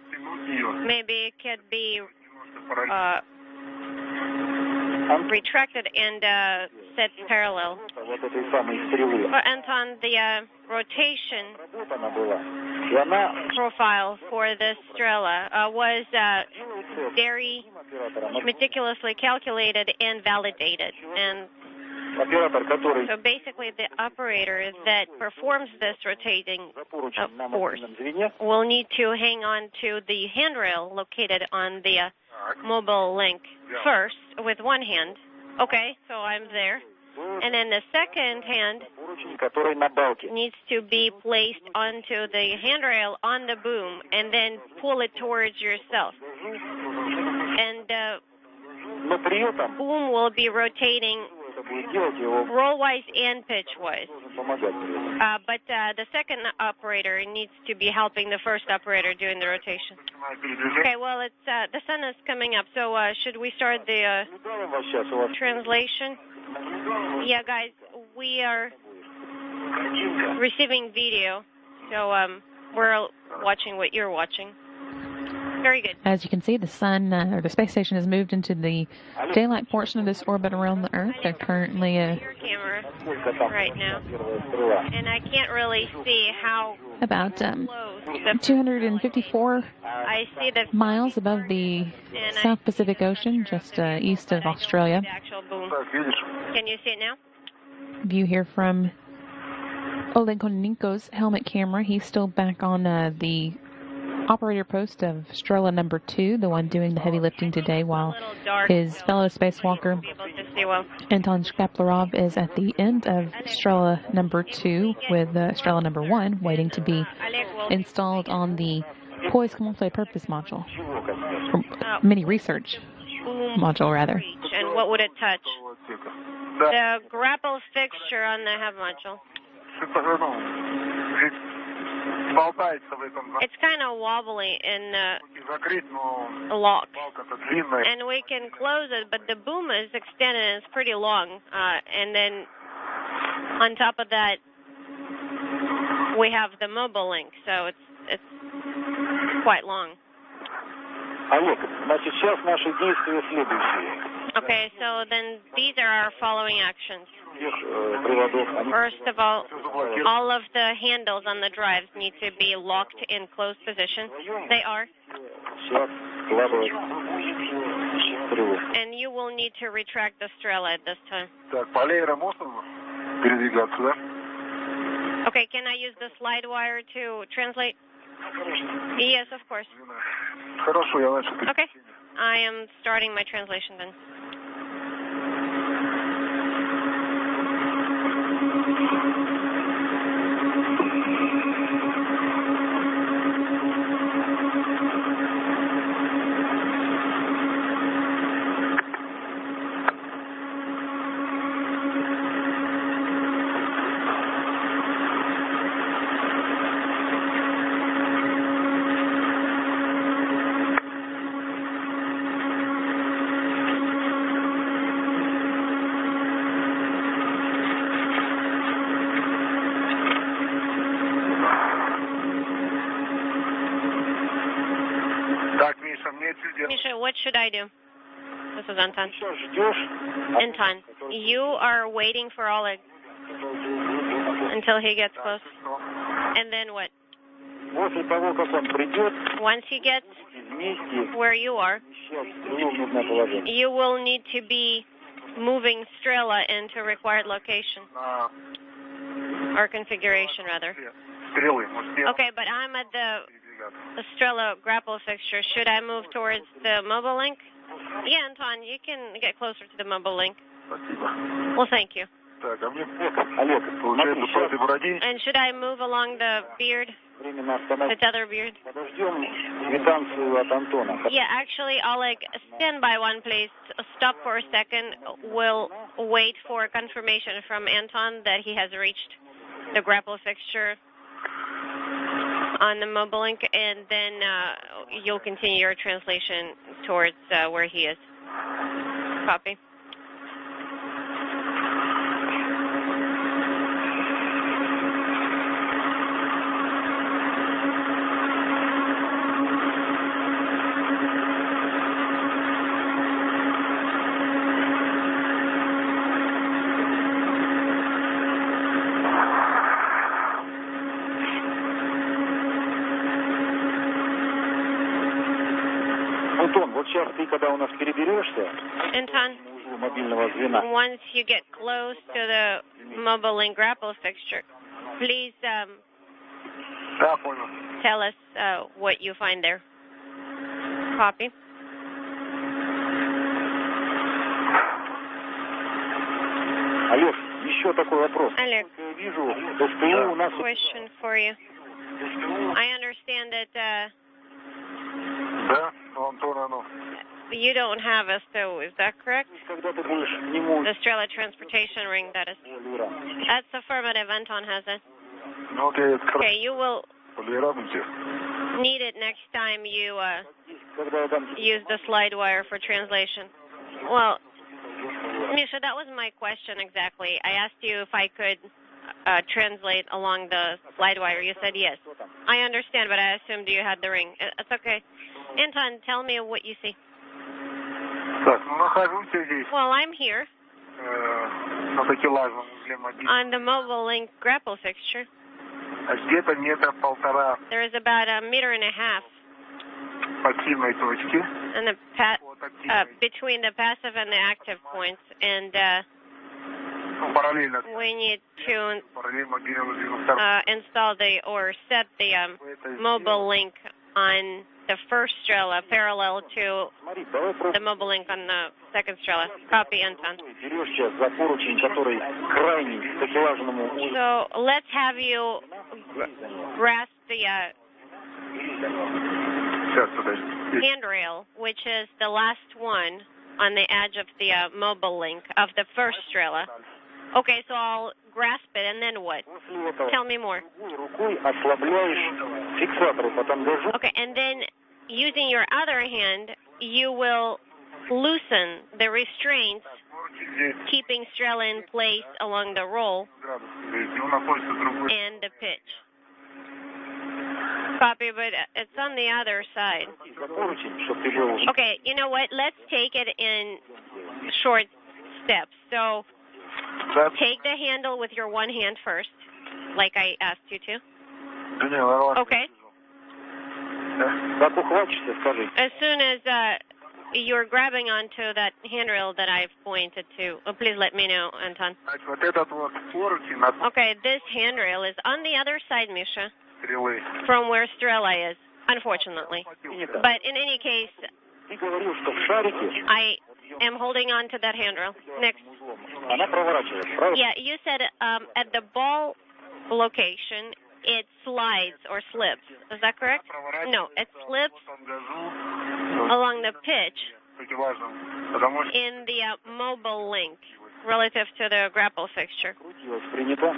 Maybe it could be retracted and set parallel. But Anton, the rotation profile for this Strela was very meticulously calculated and validated. And so basically the operator that performs this rotating force will need to hang on to the handrail located on the mobile link first with one hand. Okay, so I'm there. And then the second hand needs to be placed onto the handrail on the boom and then pull it towards yourself. And boom will be rotating roll-wise and pitch-wise. But the second operator needs to be helping the first operator doing the rotation. Okay, well, it's the sun is coming up, so should we start the translation? Yeah, guys, we are receiving video, so we're watching what you're watching. Very good. As you can see, the sun, or the space station, has moved into the daylight portion of this orbit around the Earth. They're currently your camera right now, and I can't really see how about 254 I see the miles above the South Pacific Ocean, just east of Australia. The actual boom. Can you see it now? View here from Oleg Kononenko's helmet camera. He's still back on the operator post of Strela number 2, the one doing the heavy lifting today, while his fellow spacewalker Anton Shkaplerov is at the end of Strela number 2 with Strela number 1 waiting to be installed on the Poised Multi-Purpose module, or mini research module rather. And what would it touch? The grapple fixture on the HAB module. It's kind of wobbly and locked. And we can close it, but the boom is extended and it's pretty long. And then on top of that, we have the mobile link, so it's quite long. Okay, so then these are our following actions. First of all of the handles on the drives need to be locked in closed position. They are. And you will need to retract the Strela at this time. Okay, can I use the slide wire to translate? Yes, of course. Okay, I am starting my translation then. Misha, what should I do? This is Anton. Anton, you are waiting for Oleg until he gets close. And then what? Once he gets where you are, you will need to be moving Strela into required location. Or configuration, rather. Okay, but I'm at the Strela grapple fixture. Should I move towards the mobile link? Yeah, Anton, you can get closer to the mobile link. Well, thank you. And should I move along the beard? The tether beard? Yeah, actually, Oleg, stand by one place. Stop for a second. We'll wait for confirmation from Anton that he has reached the grapple fixture on the mobile link, and then you'll continue your translation towards where he is. Copy. Anton, once you get close to the mobile link grapple fixture, please tell us what you find there. Copy. Oleg, question for you. I understand that you don't have a stow, is that correct? The Strela transportation ring, that is. That's affirmative. Anton has it. Okay, you will need it next time you use the slide wire for translation. Well, Misha, that was my question exactly. I asked you if I could translate along the slide wire. You said yes. I understand, but I assumed you had the ring. It's okay. Anton, tell me what you see. Well, I'm here on the mobile link grapple fixture. There is about 1.5 meters and between the passive and the active points, and we need to install or set the mobile link on the first Strela, parallel to the mobile link on the second Strela. Copy, Anton. So let's have you grasp the handrail, which is the last one on the edge of the mobile link of the first Strela. Okay, so I'll grasp it, and then what? Tell me more. Okay, and then using your other hand, you will loosen the restraints, keeping Strela in place along the roll and the pitch. Copy, but it's on the other side. Okay, you know what? Let's take it in short steps. So take the handle with your one hand first, like I asked you to. Okay. As soon as you're grabbing onto that handrail that I've pointed to, please let me know, Anton. Okay, this handrail is on the other side, Misha, from where Strela is, unfortunately. But in any case, I am holding on to that handrail. Next. Yeah, you said at the ball location, it slides or slips. Is that correct? No, it slips along the pitch in the mobile link relative to the grapple fixture,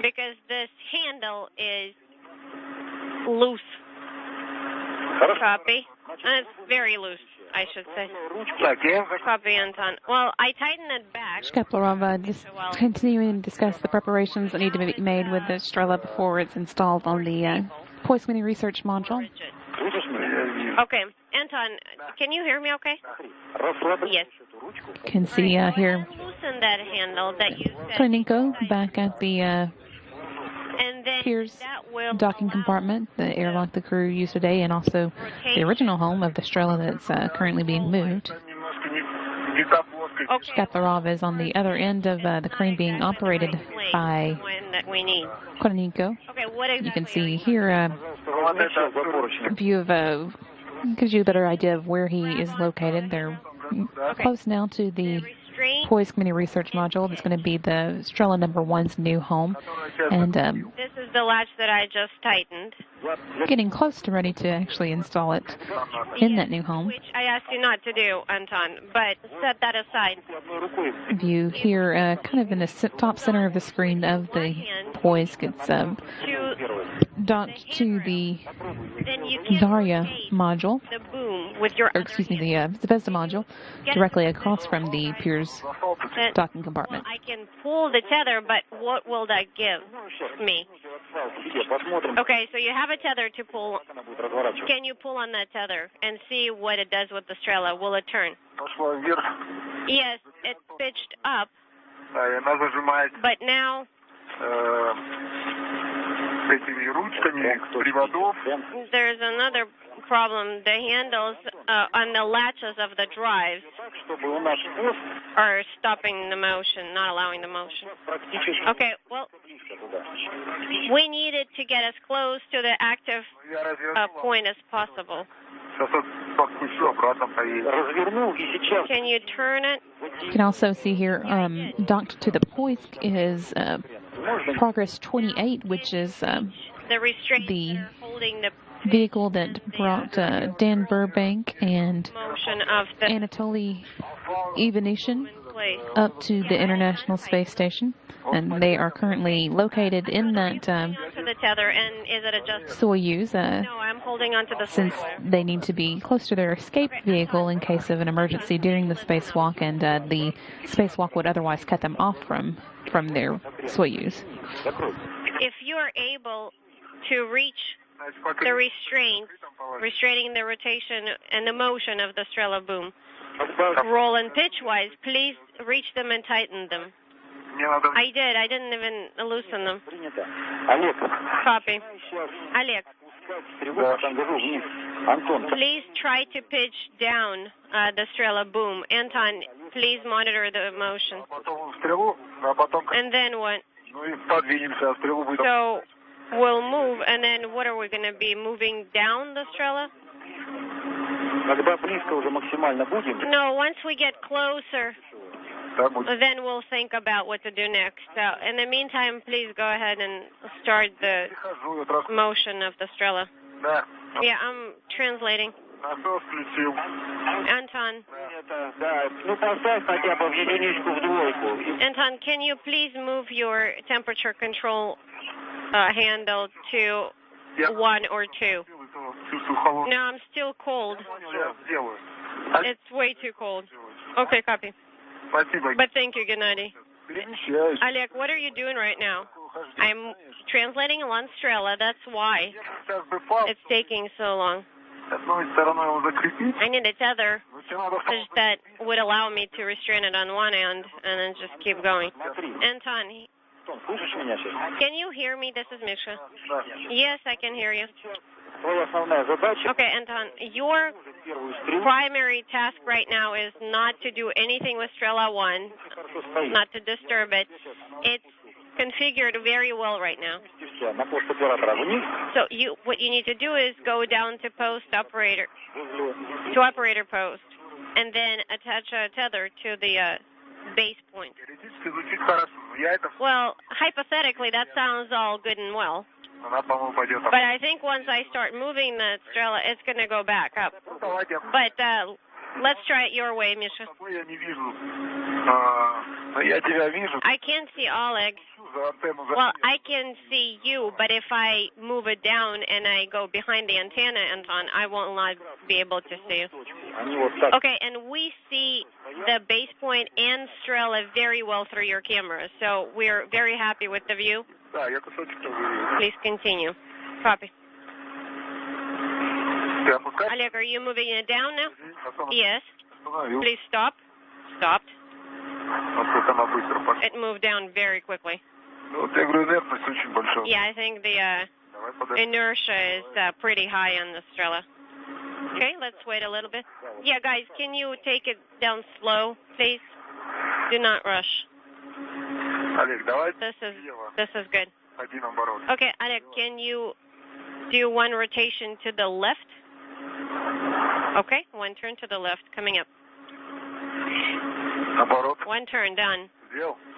because this handle is loose. Copy. And it's very loose, I should say. Copy, Anton. Well, I tighten it back. Shkaplerov, just continuing to discuss the preparations that need to be made with the Strela before it's installed on the Poise Mini Research module. Okay. Anton, can you hear me okay? Yes. Can see here Loosen that handle that you said. Koninko back at the And then Piers that will docking compartment, the airlock the crew used today, and also the original home of the Strela that's currently being moved. Shkaplerov is on the other end of the crane being operated by Koninko. You can see here a view of gives you a better idea of where he is located. They're close now to the Poise Mini Research module. That's going to be the Strela number 1's new home. And this is the latch that I just tightened. Getting close to ready to actually install it in that new home. Which I asked you not to do, Anton, but set that aside. View here, kind of in the top center of the screen of the Poise gets docked to the Darya module, the Bethesda module, directly across from the Piers docking compartment. I can pull the tether, but what will that give me? Okay, so you have a tether to pull. Can you pull on that tether and see what it does with the Strela? Will it turn? Yes, it pitched up, but now there's another problem. The handles on the latches of the drives are stopping the motion, not allowing the motion. Okay, well, we needed to get as close to the active point as possible. Can you turn it? You can also see here, docked to the Poise is Progress 28, which is the vehicle that brought Dan Burbank and Anatoly Ivanishyn up to the International Space Station. And they are currently located in that Soyuz, since they need to be close to their escape vehicle in case of an emergency during the spacewalk, and the spacewalk would otherwise cut them off from their Soyuz. If you are able to reach the restraints, restraining the rotation and the motion of the Strela boom, roll and pitch-wise, please reach them and tighten them. I did. I didn't even loosen them. Copy. Oleg, please try to pitch down the Strela boom. Anton, please monitor the motion. And then what? So we'll move, and then what are we going to be moving down the Strela? Когда близко уже максимально будем. No, once we get closer, then we'll think about what to do next. In the meantime, please go ahead and start the motion of the Strela. Yeah, I'm translating. Anton. Anton, can you please move your temperature control handle to 1 or 2? No, I'm still cold. It's way too cold. Okay, copy. But thank you, Gennady. Oleg, what are you doing right now? I'm translating along Strela. That's why it's taking so long. I need a tether that would allow me to restrain it on one end and then just keep going. Anton, can you hear me? This is Misha. Yes, I can hear you. Okay, Anton, your primary task right now is not to do anything with Strela 1, not to disturb it. It's configured very well right now. So what you need to do is go down to operator post, and then attach a tether to the base point. Well, hypothetically, that sounds all good and well. But I think once I start moving the Strela, it's going to go back up. But let's try it your way, Misha. I can't see Oleg. Well, I can see you, but if I move it down and I go behind the antenna, Anton, I won't be able to see you. Okay, and we see the base point and Strela very well through your camera, so we're very happy with the view. Please continue. Copy. Oleg, are you moving it down now? Yes. Please stop. Stopped. It moved down very quickly. Yeah, I think the inertia is pretty high on the Strela. Okay, let's wait a little bit. Yeah, guys, can you take it down slow, please? Do not rush. This is good. Okay, Oleg, can you do one rotation to the left? Okay, one turn to the left, coming up. One turn, done.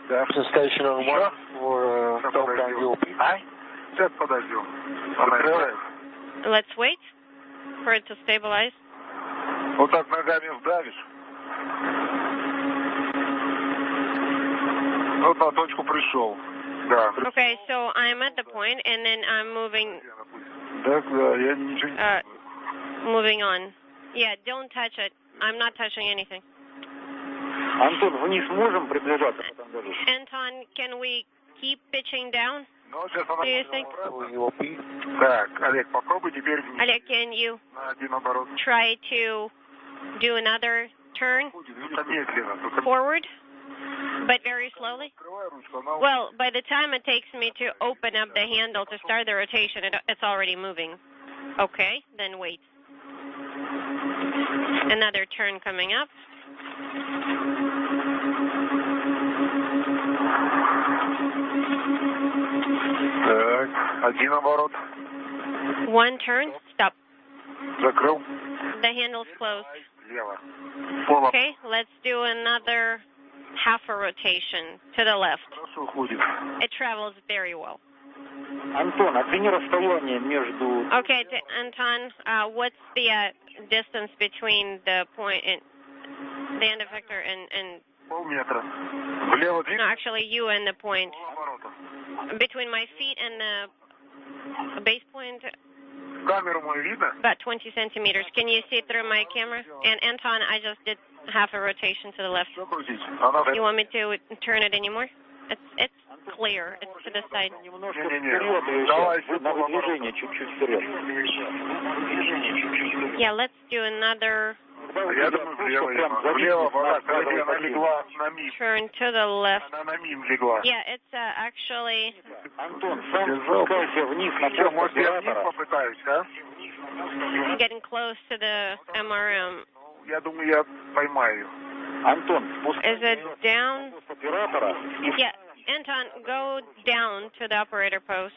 After station on 1 for Let's wait for it to stabilize. Вот так ногами вдавишь. Вот на точку пришел. Да. Okay, so I'm at the point, and then I'm moving. Я ничего. Moving on. Yeah, don't touch it. I'm not touching anything. Антон, вниз можем приближаться? Anton, can we keep pitching down? Do you think? Так, Олег, попробуй теперь вниз. Oleg, can you try to do another turn forward, but very slowly? Well, by the time it takes me to open up the handle to start the rotation, it's already moving. Okay, then wait. Another turn coming up. Так, один оборот. One turn, stop. Закрыл. The handle's closed. Лево. Okay, let's do another half a rotation to the left. Хорошо ходит. It travels very well. Антон, оцени расстояние между... Okay, Anton, what's the distance between the point and the end effector and Полметра. Влево двигай. no, actually you and the point. Between my feet and the base point, Камеру мою видно? about 20 centimeters. Can you see through my camera? And Anton, I just did half a rotation to the left. Что крутить? Она... You want me to turn it anymore? It's clear. It's to the side. Давай, движение чуть-чуть вперед. Yeah, let's do another Я думаю, влево, она легла на мим. turn to the left. Она на мим легла. Yeah, it's actually... Антон, сам спускайся вниз на пост Может, я вниз оператора. попытаюсь, а? getting close to the MRM. Я думаю, я поймаю. Антон, Is it down? спускайся оператора. Yeah, Anton, go down to the operator post.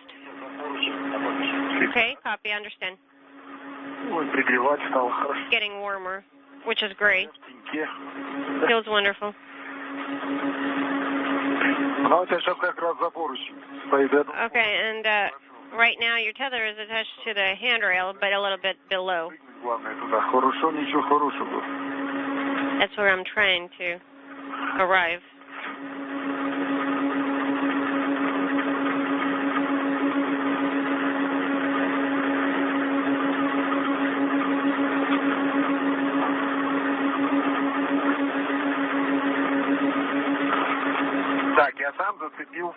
Okay, copy, understand. It's getting warmer, which is great. Feels wonderful. Okay, and right now your tether is attached to the handrail, but a little bit below. That's where I'm trying to arrive.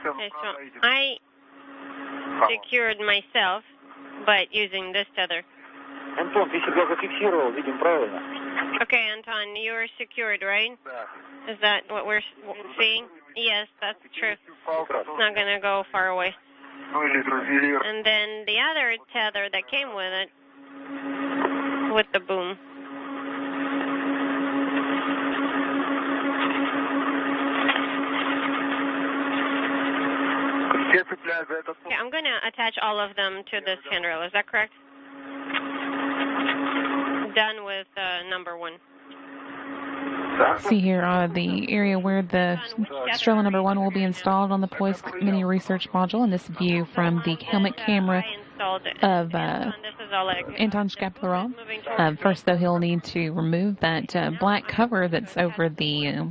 Okay, so I secured myself, but using this tether. Антон, ты себя зафиксировал, видим правильно? Okay, Anton, you're secured, right? Is that what we're seeing? Yes, that's true. It's not going to go far away. And then the other tether that came with it, with the boom. Okay, I'm going to attach all of them to this handrail. Is that correct? Done with number 1. See here the area where the Strela number 1 will be installed on the Poisk Mini Research Module, and this view from the helmet camera of Anton Shkaplerov. First, though, he'll need to remove that black cover that's over the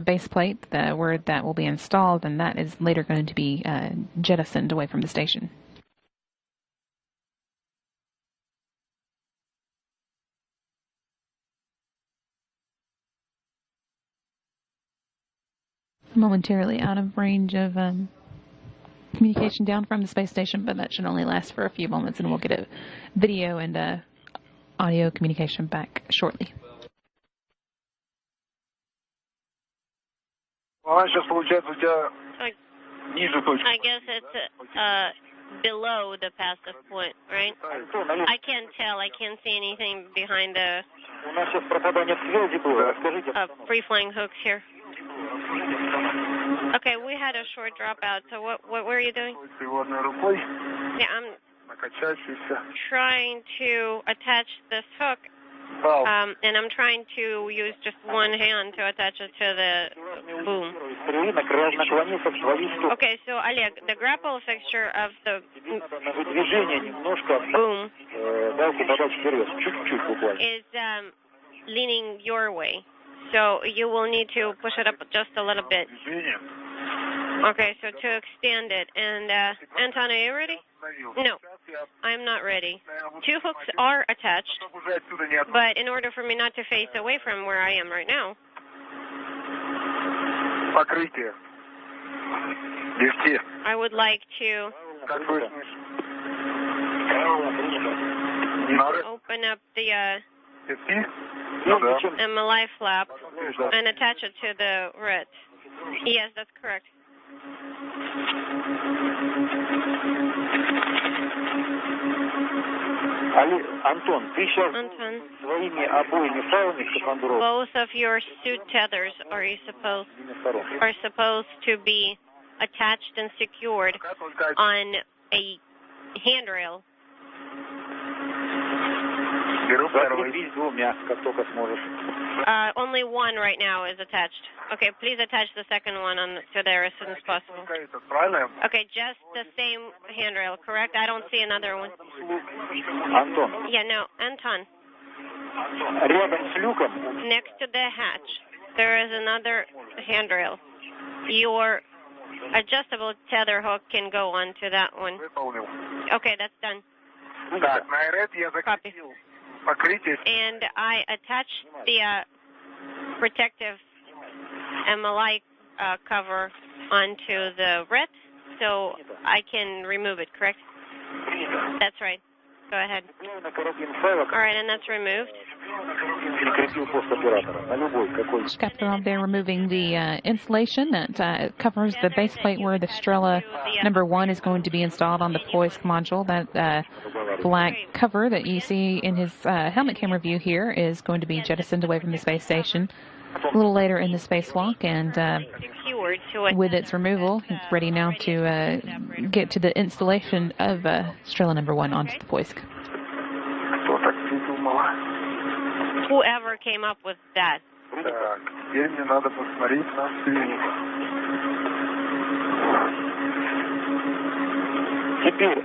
base plate where that will be installed, and that is later going to be jettisoned away from the station. Momentarily out of range of communication down from the space station, but that should only last for a few moments, and we'll get a video and audio communication back shortly. I guess it's below the passive point, right? I can't tell. I can't see anything behind the free-flying hooks here. Okay, we had a short dropout, so what were you doing? Yeah, I'm trying to attach this hook, and I'm trying to use just one hand to attach it to the boom. Okay, so Oleg, the grapple fixture of the boom is leaning your way. So you will need to push it up just a little bit. Okay, so to extend it. And Anton, are you ready? No, I'm not ready. 2 hooks are attached, but in order for me not to face away from where I am right now. I would like to open up the MLI flap and attach it to the red. Yes, that's correct. Anton, both of your suit tethers are supposed to be attached and secured on a handrail. Only one right now is attached. Okay, please attach the second one to there as soon as possible. Okay, just the same handrail, correct? I don't see another one. Anton. Yeah, no, Anton. Next to the hatch, there is another handrail. Your adjustable tether hook can go onto that one. Okay, that's done. Copy. And I attached the protective MLI cover onto the red, so I can remove it, correct? That's right. Go ahead. All right, and that's removed. Shkaplerov there removing the insulation that covers the base plate where the Strela number 1 is going to be installed on the Poisk module. That black cover that you see in his helmet camera view here is going to be jettisoned away from the space station a little later in the spacewalk, and with its removal, it's ready now to get to the installation of Strela number 1 onto the Poisk. whoever came up with that. Так, теперь мне надо посмотреть на сцене. Теперь,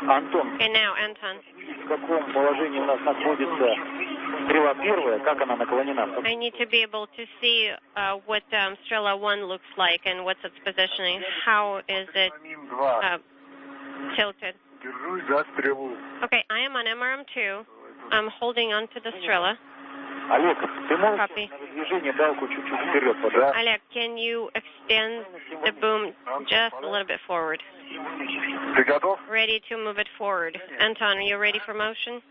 Антон, Okay, now, Anton. в каком положении у нас находится стрела первая, как она наклонена? I need to be able to see what Strela 1 looks like and what's its positioning. How is it tilted? Держусь за стрелу. Okay, I am on MRM2. I'm holding on to the Strela. Олег, ты можешь Copy. на движение балку чуть-чуть вперед подать? Oleg, can you extend the boom just a little bit forward? Ты готов? Ready to move it forward. Anton, are you ready for motion?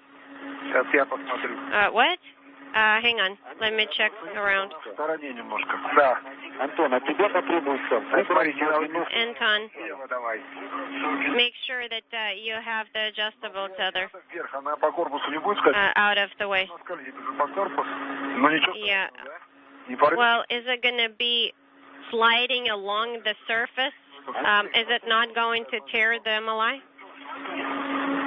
Сейчас я посмотрю. What? Hang on. Let me check around. В стороне немножко. Да. Антон, от тебя потребуется Anton, Давай. make sure that you have the adjustable tether Вверх, она по корпусу не будет скользить? out of the way. Скользит уже по корпусу. Но ничего. Yeah. Не порыв. Well, is it going to be sliding along the surface? Is it not going to tear the MLI?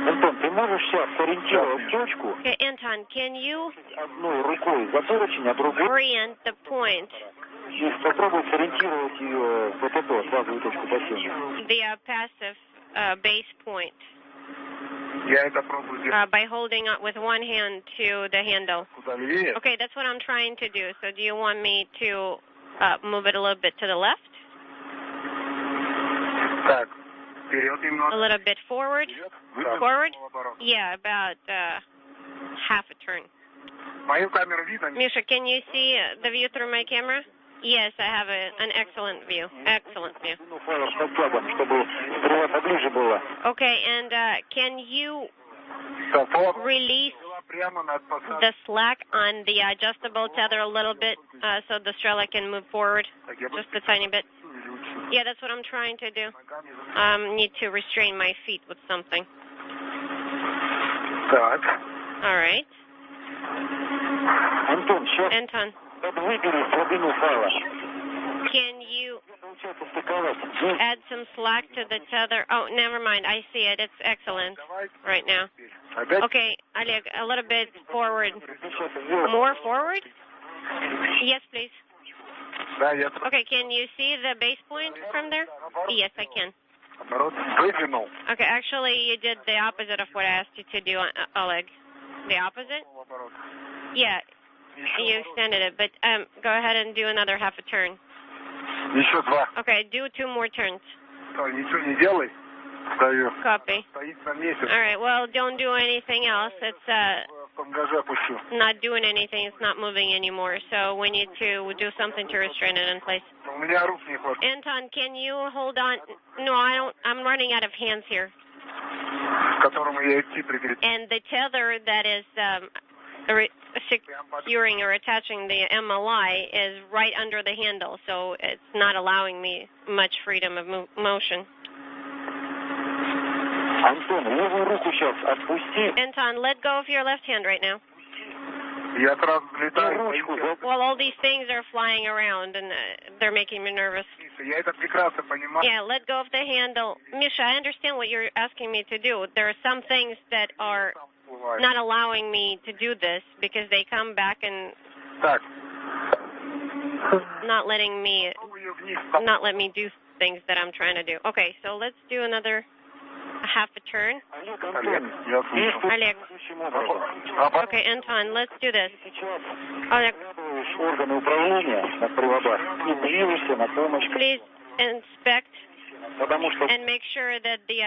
Антон, ты можешь сейчас сориентировать точку Okay, Anton, can you одной рукой за поручень, а другой orient the point, и попробуй сориентировать ее в ПТП, базовую точку бассейна. the passive base point, Я это пробую делать. by holding on with one hand to the handle? Куда левее? Okay, that's what I'm trying to do. So do you want me to move it a little bit to the left? Так. Вперед A немного. little bit forward? Так. Forward? Поворот. Yeah, about half a turn. Мою камеру видно? Misha, can you see the view through my camera? Yes, I have an excellent view. Excellent view. Ну, файлов с подтягом, чтобы стрела поближе была. Okay, and can you Так, поворот. release Прямо над посадкой. the slack on the adjustable tether a little bit so the Strela can move forward Так, я бы just a tiny bit? Yeah, that's what I'm trying to do. Need to restrain my feet with something. Так. All right. Антон, сейчас Anton, выбери слабину файла. can you Получается стыковать. add some slack to the tether? Oh, never mind. I see it. It's excellent right now. Опять? Okay, Oleg, a little bit forward. Сейчас вверх. More forward? Yes, please. Да, я Okay, can you see the base point from there? Yes, I can. наоборот выдвинул. Okay, actually, you did the opposite of what I asked you to do, Oleg. The opposite? Наоборот. Yeah, you extended it, but go ahead and do another half a turn. Еще два. Okay, do 2 more turns. Что, ничего не делай. Стою. Copy. Стоит на месте. All right, well, don't do anything else. It's В тангаже опущу. not doing anything. It's not moving anymore, so we need to do something to restrain it in place. У меня рук не хватит. Anton, can you hold on? No, I don't. I'm running out of hands here. К которому я идти прикрепил. And the tether that is securing or attaching the MLI is right under the handle, so it's not allowing me much freedom of motion. Антон, левую руку сейчас отпусти. Anton, let go of your left hand right now. Я сразу взлетаю. Ручку за... Well, all these things are flying around, and they're making me nervous. Я это прекрасно понимаю. Yeah, let go of the handle. Misha, I understand what you're asking me to do. There are some things that are not allowing me to do this because they come back and Так. not let me do things that I'm trying to do. Okay, so let's do another half a turn. Олег, Антон, я слышу. Oleg. Следующим образом. Okay, Anton, let's do this. Сейчас Oleg, разглядываешь органы управления на приводах и движешься на помощь, please inspect потому что and make sure that the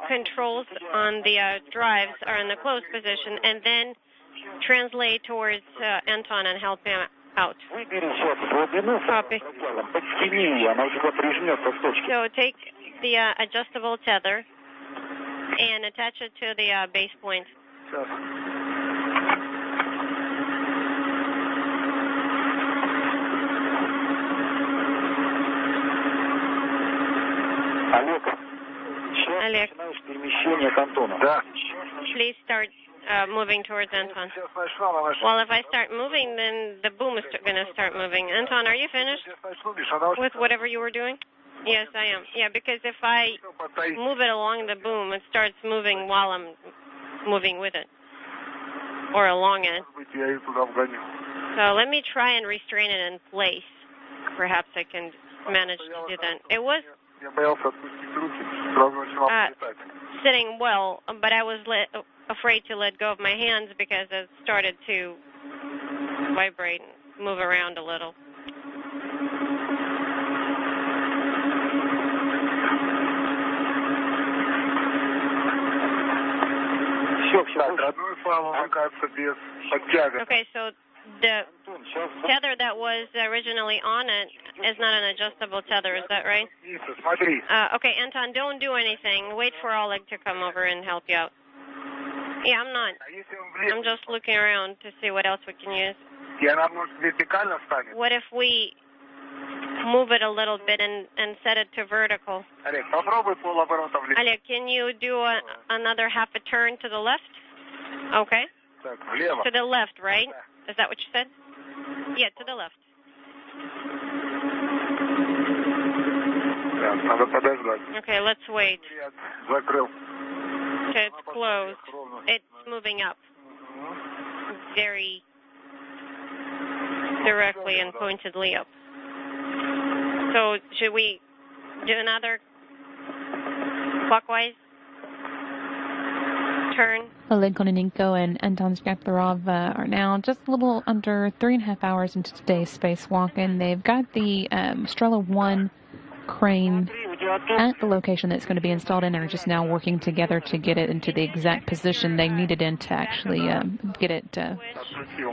controls on the drives are in the closed position, and then translate towards Anton and help him out. выбери сейчас слабину Copy. подтяни ее, она у тебя прижмется в точке. So take the adjustable tether and attach it to the base point. Олег, сейчас Олег. начинаешь перемещение к Антону. Да. Please start moving towards Anton. Сейчас начну, она начнет. Well, if I start moving, then the boom is going to start moving. Anton, are you finished Сейчас начну, Миша, она with whatever you were doing? Yes, I am. Yeah, because if I потаит. move it along the boom, it starts moving while I'm moving with it. Or along it. Может быть, я ее туда вгоню. So let me try and restrain it in place. Perhaps I can manage to do that. It was sitting well, but I was afraid to let go of my hands because it started to vibrate and move around a little. Okay, so the tether that was originally on it is not an adjustable tether, is that right? Okay, Anton, don't do anything. Wait for Oleg to come over and help you out. Yeah, I'm not. I'm just looking around to see what else we can use. What if we move it a little bit and set it to vertical? Oleg, can you do another half a turn to the left? Okay. To the left, right? Is that what you said? Yeah, to the left. Okay, let's wait. Okay, it's closed. It's moving up. Very directly and pointedly up. So should we do another clockwise turn? Oleg Kononenko and Anton Skaplerov are now just a little under 3.5 hours into today's spacewalk, and they've got the Strela 1 crane at the location that's going to be installed in, and are just now working together to get it into the exact position they need it in to actually get it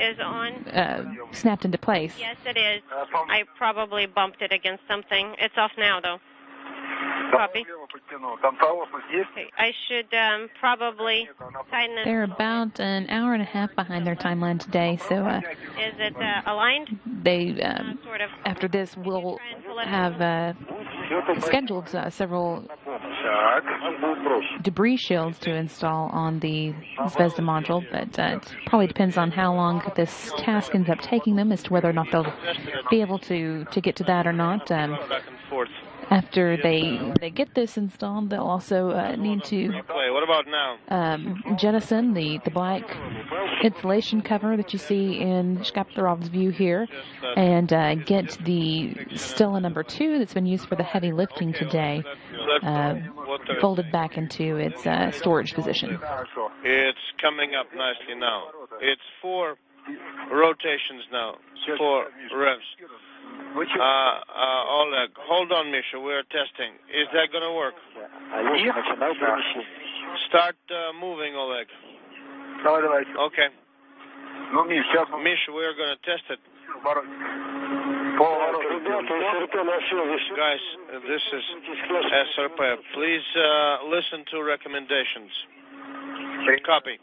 is on. Snapped into place. Yes, it is. I probably bumped it against something. It's off now, though. Copy. Okay. I should probably tighten it. They're about an hour and a half behind their timeline today, so is it aligned? They sort of. After this, we'll have scheduled several debris shields to install on the Zvezda module, but it probably depends on how long this task ends up taking them as to whether or not they'll be able to get to that or not. After they get this installed, they'll also need to what about now? jettison the black insulation cover that you see in Skaplerov's view here, and get the Stella number 2 that's been used for the heavy lifting today folded back into its storage position. It's coming up nicely now. It's 4 rotations now, 4 revs. Oleg, hold on, Misha. We're testing. Is that going to work? Start moving, Oleg. Okay. Misha, we're going to test it. Guys, this is SRP. Please listen to recommendations. Copy.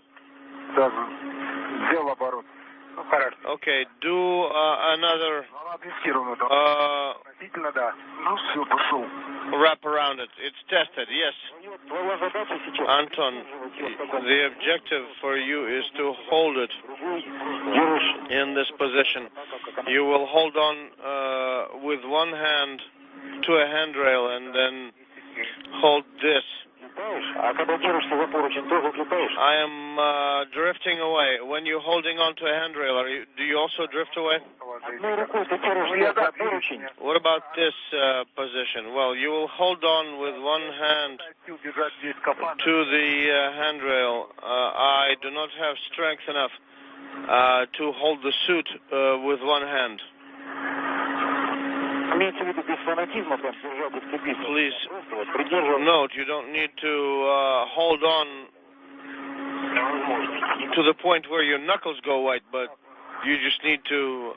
Okay, do another wrap around it. It's tested, yes. Anton, the objective for you is to hold it in this position. You will hold on with one hand to a handrail and then hold this. I am drifting away. When you're holding on to a handrail, do you also drift away? What about this position? Well, you will hold on with one hand to the handrail. I do not have strength enough to hold the suit with one hand. Please note, you don't need to hold on to the point where your knuckles go white, but you just need to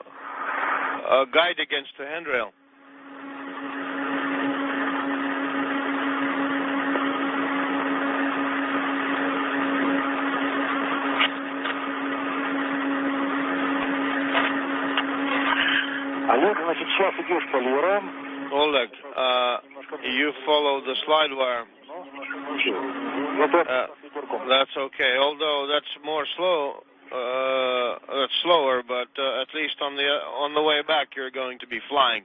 guide against the handrail. Oleg, you follow the slide wire. That's okay. Although that's more that's slower, but at least on the way back, you're going to be flying.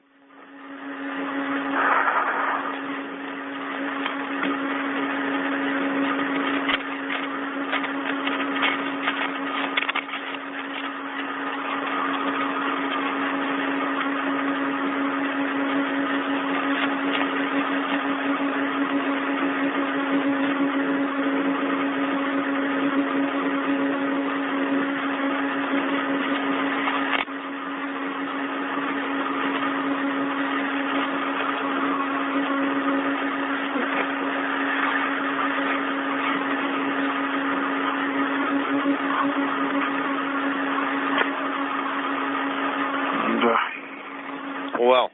Well.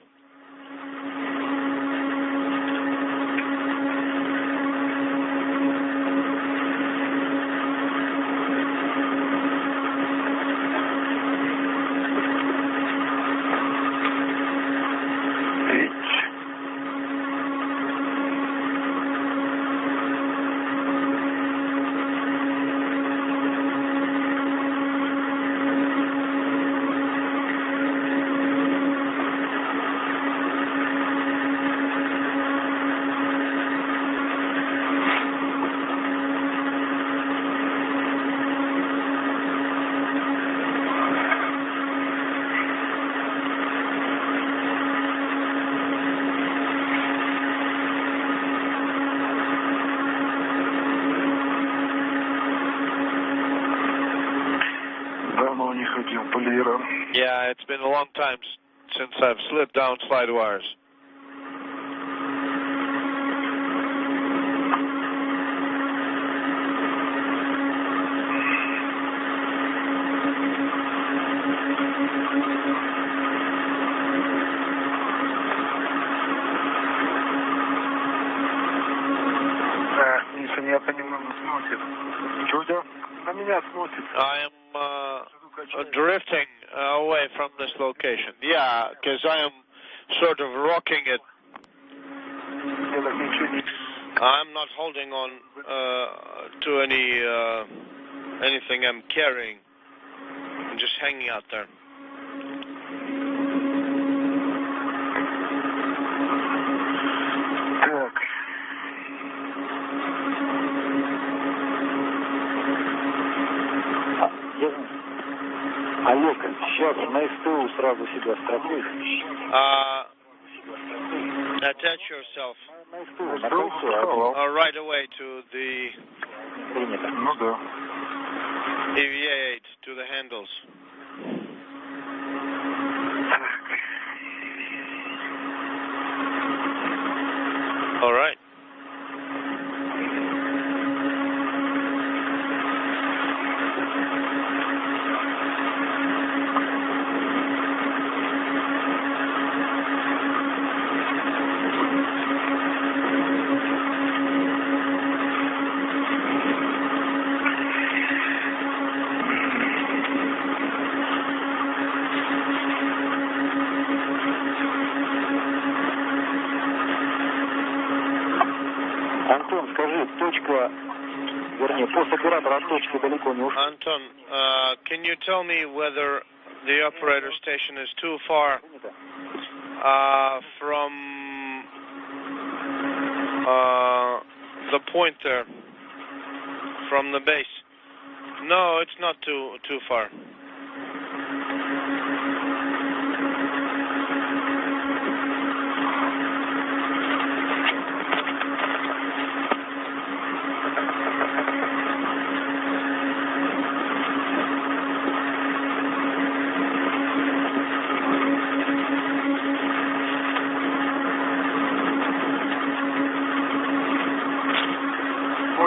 Yeah, it's been a long time since I've slid down slide wires. Миша, меня понемногу сносит. Чудо? На меня сносит. I am drifting away from this location. Yeah, because I am sort of rocking it. I'm not holding on to anything I'm carrying. I'm just hanging out there. Олег, сейчас на СТУ сразу себя страхуй. Attach yourself На СТУ, right away to the EVA-30, to the handles. All right. Антон, скажи, точка, вернее, пост оператора от точки далеко не ушел. Anton, can you tell me whether the operator station is too far from the point there, from the base? No, it's not too far.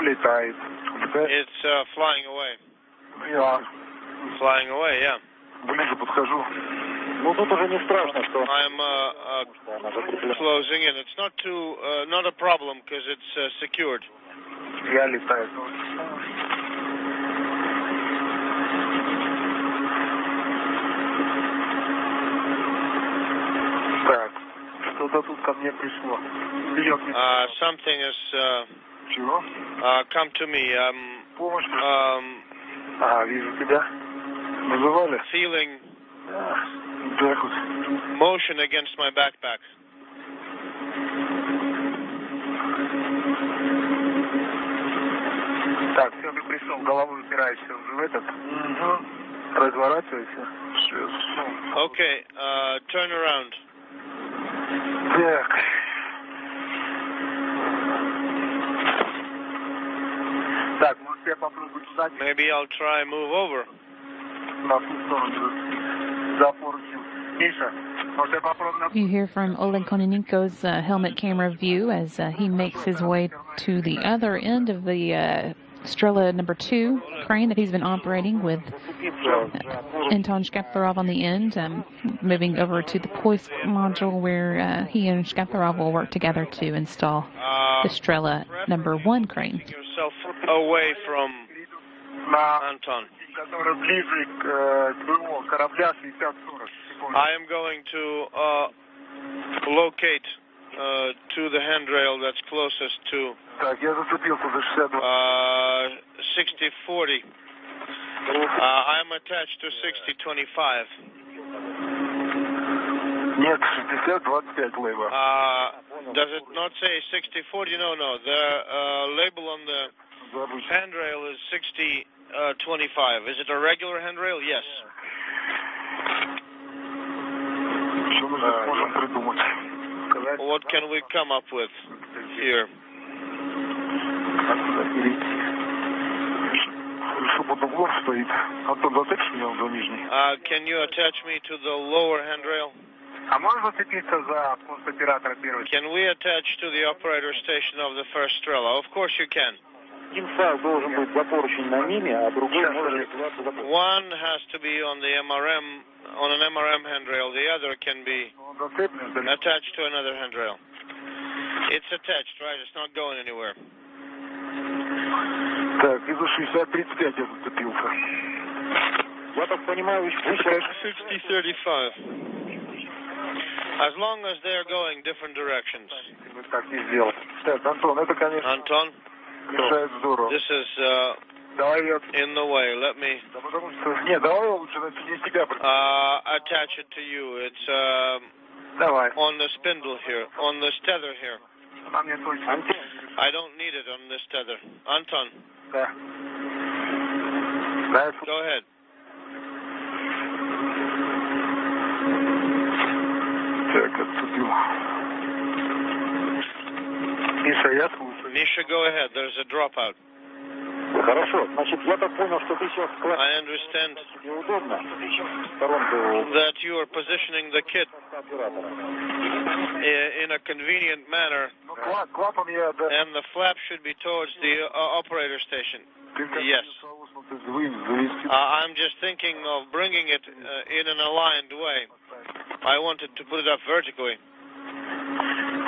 Летает. It's flying away. Я Flying away, yeah. ближе подхожу. Ну тут уже не страшно, что I'm closing in. It's not a problem because it's secured. Я летаю. Так, что-то тут ко мне пришло. Бьет мне. Something has Чего? come to me. Помощь. Вижу тебя. Вызывали? Feeling Так вот. motion against my backpack. Так, все, ты пришел, головой упираешься уже в этот. Угу. Разворачивайся. Okay, turn around. Так. Так, может я попробую туда? Maybe I'll try move over. На ту сторону. Запор учил. Миша, может я попробую на... You hear from Oleg Kononenko's helmet camera view as he makes his way to the other end of the Strela number 2 crane that he's been operating with Anton Shkaplerov on the end, moving over to the Poisk module where he and Shkaplerov will work together to install the Strela number 1 crane. Yourself away from Anton. I am going to locate to the handrail that's closest to 6040. I'm attached to 6025. Does it not say 6040? No. The label on the handrail is 6025. Is it a regular handrail? Yes. What can we come up with here? Can you attach me to the lower handrail? Can we attach to the operator station of the first Strela? Of course you can. One has to be on the MRM, on an MRM handrail. The other can be attached to another handrail. It's attached, right? It's not going anywhere. 6035. As long as they're going different directions. Anton? This is in the way. Let me attach it to you. It's on the spindle here, on this tether here. I don't need it on this tether. Anton. Go ahead. Misha, go ahead. There's a dropout. I understand that you are positioning the kit in a convenient manner, and the flap should be towards the operator station. Yes. I'm just thinking of bringing it in an aligned way. I wanted to put it up vertically. I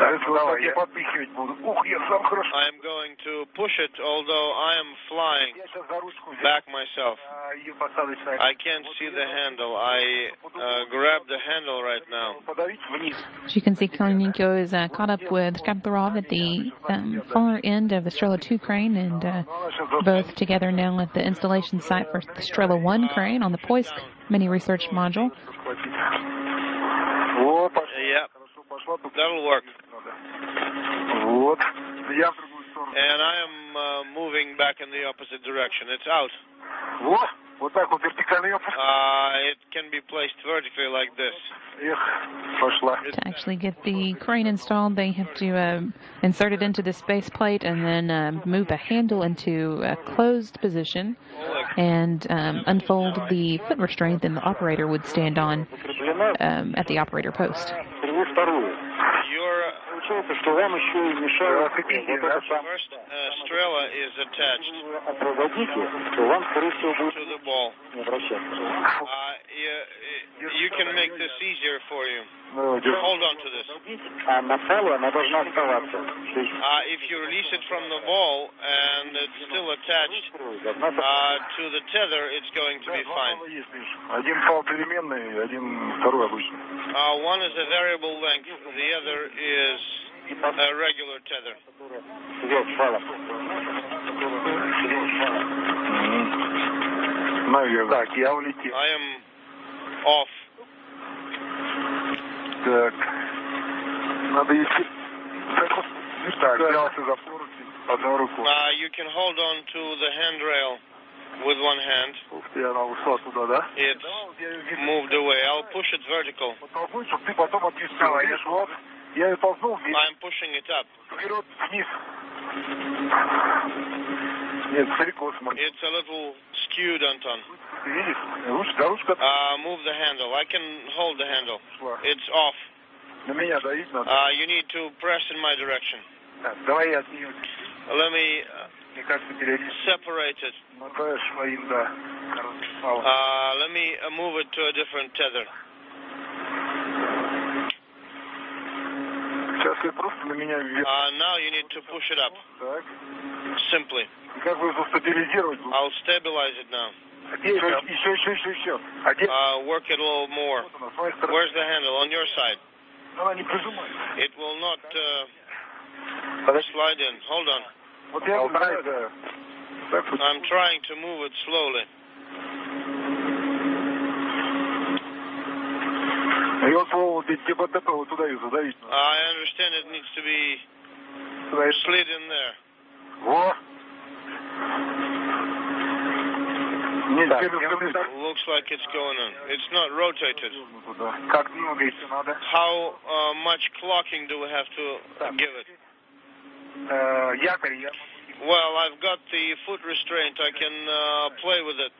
am going to push it, although I am flying back myself. I can't see the handle. I grabbed the handle right now. As you can see, Kalininko is caught up with Shkaplerov at the far end of the Strela 2 crane, and both together now at the installation site for the Strela 1 crane on the Poisk mini research module. Yep, that'll work. And I am moving back in the opposite direction. It's out. It can be placed vertically like this. To actually get the crane installed, they have to insert it into the space plate and then move the handle into a closed position and unfold the foot restraint that the operator would stand on at the operator post. Your first Strela is attached to the ball. You can make this easier for you. Hold on to this. If you release it from the ball and it's still attached to the tether, it's going to be fine. One is a variable length, the other is a regular tether. I am off. You can hold on to the handrail with one hand. It's moved away. I'll push it vertical. I'm pushing it up. It's a little skewed, Anton. Move the handle. I can hold the handle. It's off. You need to press in my direction. Let me separated. Let me move it to a different tether. Now you need to push it up. Simply. I'll stabilize it now. Work it a little more. Where's the handle? On your side. It will not slide in. Hold on. I'm trying to move it slowly. I understand it needs to be slid in there. Looks like it's going on. It's not rotated. How much clocking do we have to give it? Well, I've got the foot restraint. I can play with it.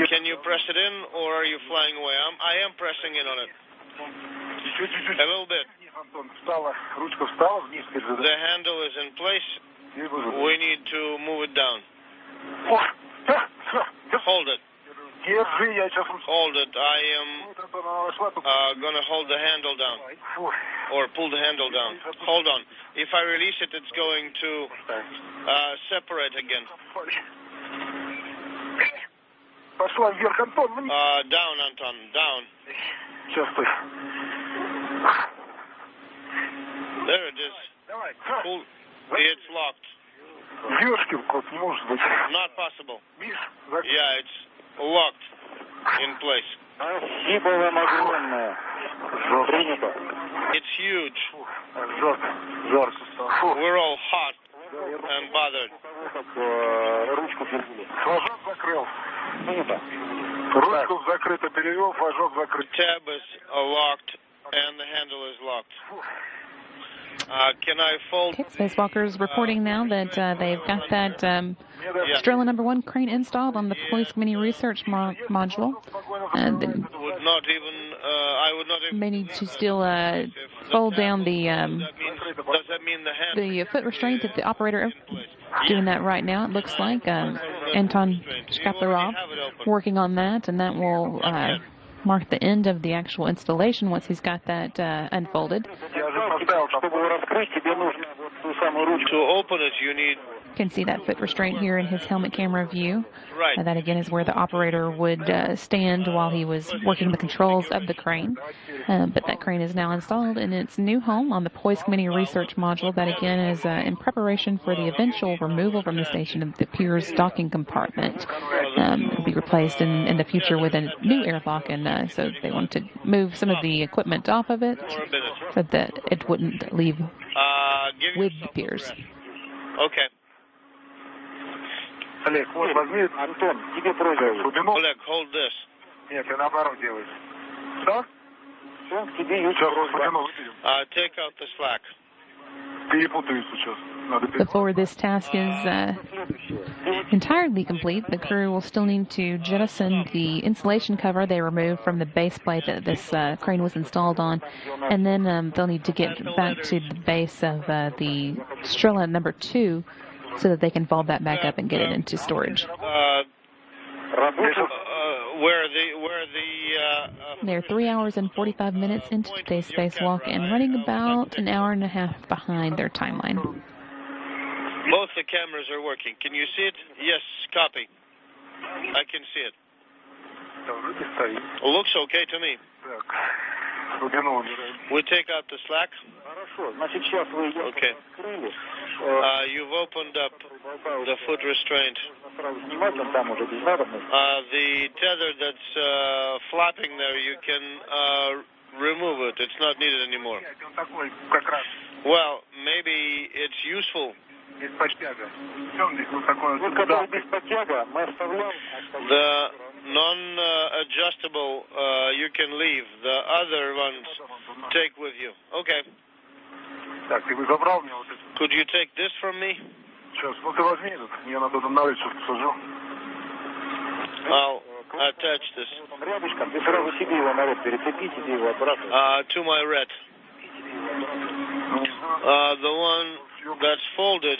Can you press it in, or are you flying away? I am pressing in on it. A little bit. The handle is in place. We need to move it down. Hold it. Hold it. I am going to hold the handle down. Or pull the handle down. Hold on. If I release it, it's going to separate again. Down, Anton. Down. There it is. Pull. It's locked. Not possible. Yeah, it's locked in place. It's huge. We're all hot and bothered. Tab is locked and the handle is locked. Can I fold? Okay, spacewalkers reporting now that they've got that Strela number 1 crane installed on the Police Committee Research module. I would not even they need to still fold down the does that mean the foot restraint that the operator is doing that right now. It looks like Anton Shkaplerov working on that, and that will mark the end of the actual installation once he's got that unfolded. To open it, you need... You can see that foot restraint here in his helmet camera view. Right. That again is where the operator would stand while he was working the controls of the crane. But that crane is now installed in its new home on the Police Committee Research module. That again is in preparation for the eventual removal from the station of the Piers docking compartment. It will be replaced in the future with a new airlock, and so they want to move some of the equipment off of it so that it wouldn't leave with the Piers. Okay. Олег, возьми, Антон, тебе просьба. Олег, hold this. Нет, ты наоборот делаешь. Что? Take out the slack. Перепутаю сейчас. Before this task is entirely complete, the crew will still need to jettison the insulation cover they removed from the base plate that this crane was installed on, and then they'll need to get back to the base of the Strela number 2 so that they can fold that back up and get it into storage. They're 3 hours and 45 minutes into today's spacewalk and running about an hour and a half behind their timeline. Both the cameras are working. Can you see it? Yes, copy. I can see it. Looks okay to me. We take out the slack. Okay. You've opened up the foot restraint. The tether that's flapping there, you can remove it. It's not needed anymore. Well, maybe it's useful. The non-adjustable you can leave. The other ones take with you. Okay. Could you take this from me? I'll attach this to my red. The one that's folded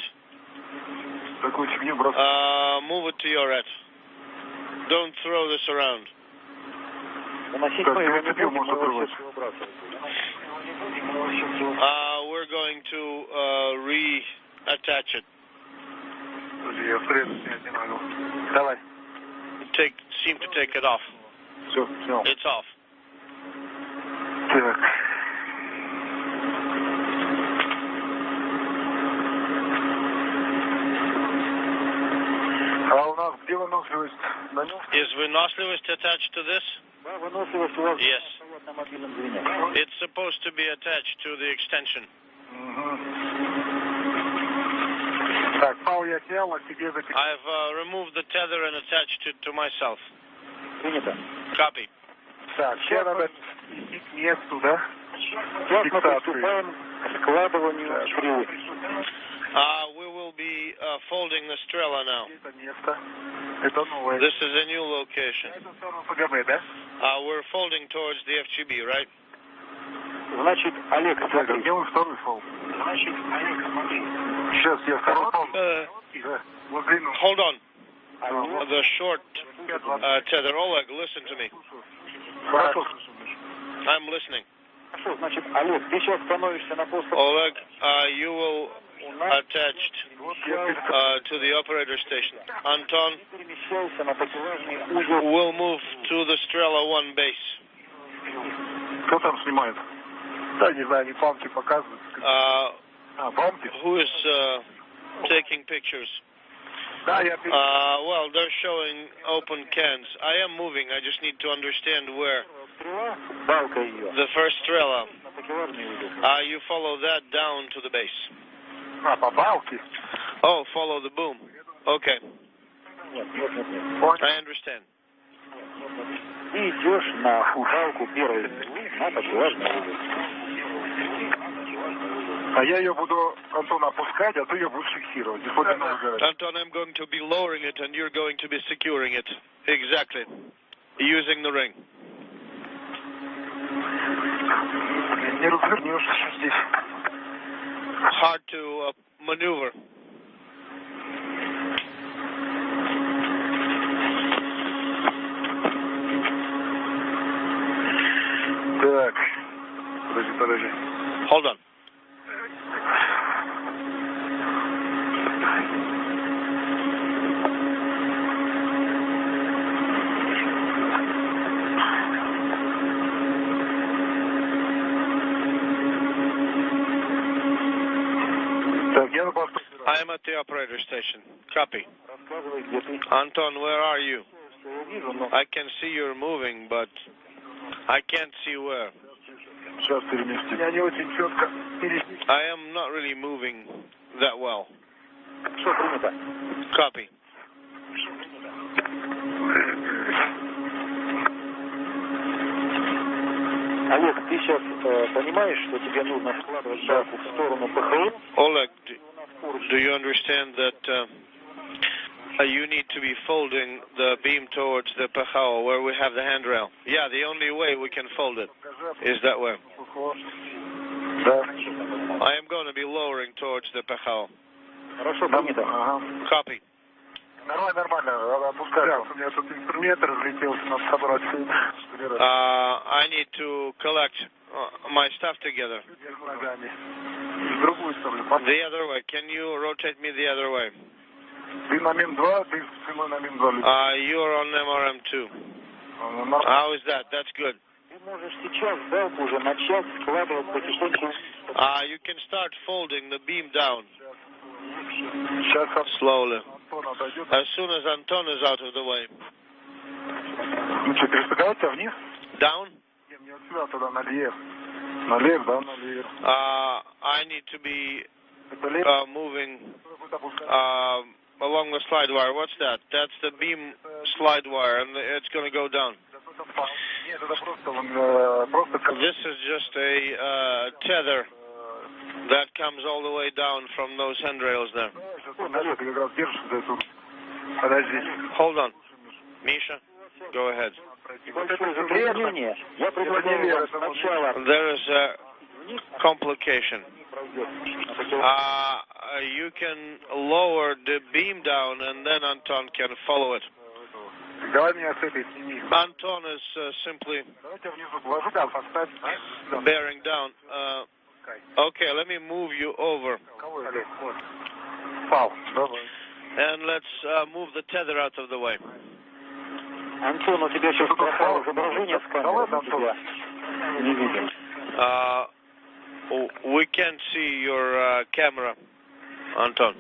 Move it to your right. Don't throw this around. We're going to reattach it. Seem to take it off. It's off. Is выносливость attached to this? Yes. It's supposed to be attached to the extension. I've removed the tether and attached it to myself. Copy. We will be folding the Strela now. This is a new location. We're folding towards the FGB, right? Hold on. The short tether. Oleg, listen to me. I'm listening. Oleg, you will attached to the operator station. Anton will move to the Strela 1 base. Who is taking pictures? Well, they're showing open cans. I am moving. I just need to understand where. The first Strela. You follow that down to the base. Oh, follow the boom. Okay. I understand. Anton, I'm going to be lowering it and you're going to be securing it. Exactly. Using the ring. Hard to maneuver. Hold on. I am at the operator station. Copy. Anton, where are you? I can see you're moving, but I can't see where. I am not really moving that well. Copy. Oleg, do you understand that you need to be folding the beam towards the PHO where we have the handrail? Yeah, the only way we can fold it is that way. I am going to be lowering towards the PHO. Copy. I need to collect my stuff together. The other way. Can you rotate me the other way? You are on MRM2. How is that? That's good. You can start folding the beam down. Slowly. As soon as Anton is out of the way. Down? I need to be moving along the slide wire. What's that? That's the beam slide wire, and it's going to go down. This is just a tether that comes all the way down from those handrails there. Hold on. Misha, go ahead. There is a complication. you can lower the beam down, and then Anton can follow it. Anton is simply bearing down. Okay, let me move you over. And let's move the tether out of the way. Антон, у тебя сейчас пропало изображение с камеры, мы тебя не видим. We can't see your camera, Anton.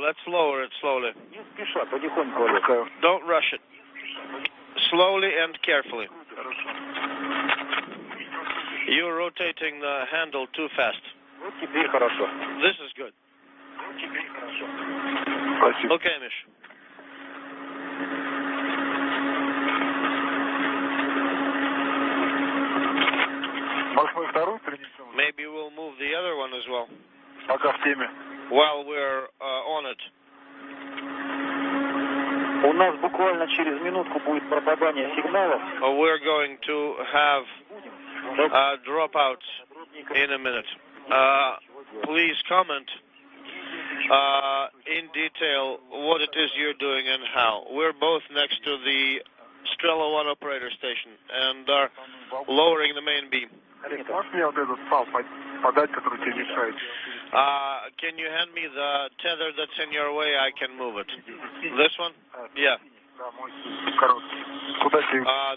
Let's lower it slowly. Don't rush it. Slowly and carefully. You're rotating the handle too fast. This is good. Okay, Mish. Maybe we'll move the other one as well. While we're on it. У нас буквально через минутку будет пропадание сигналов. We're going to have dropouts in a minute. Please comment in detail what it is you're doing and how. We're both next to the Strela 1 operator station and are lowering the main beam. Can you hand me the tether that's in your way? I can move it. This one? Yeah.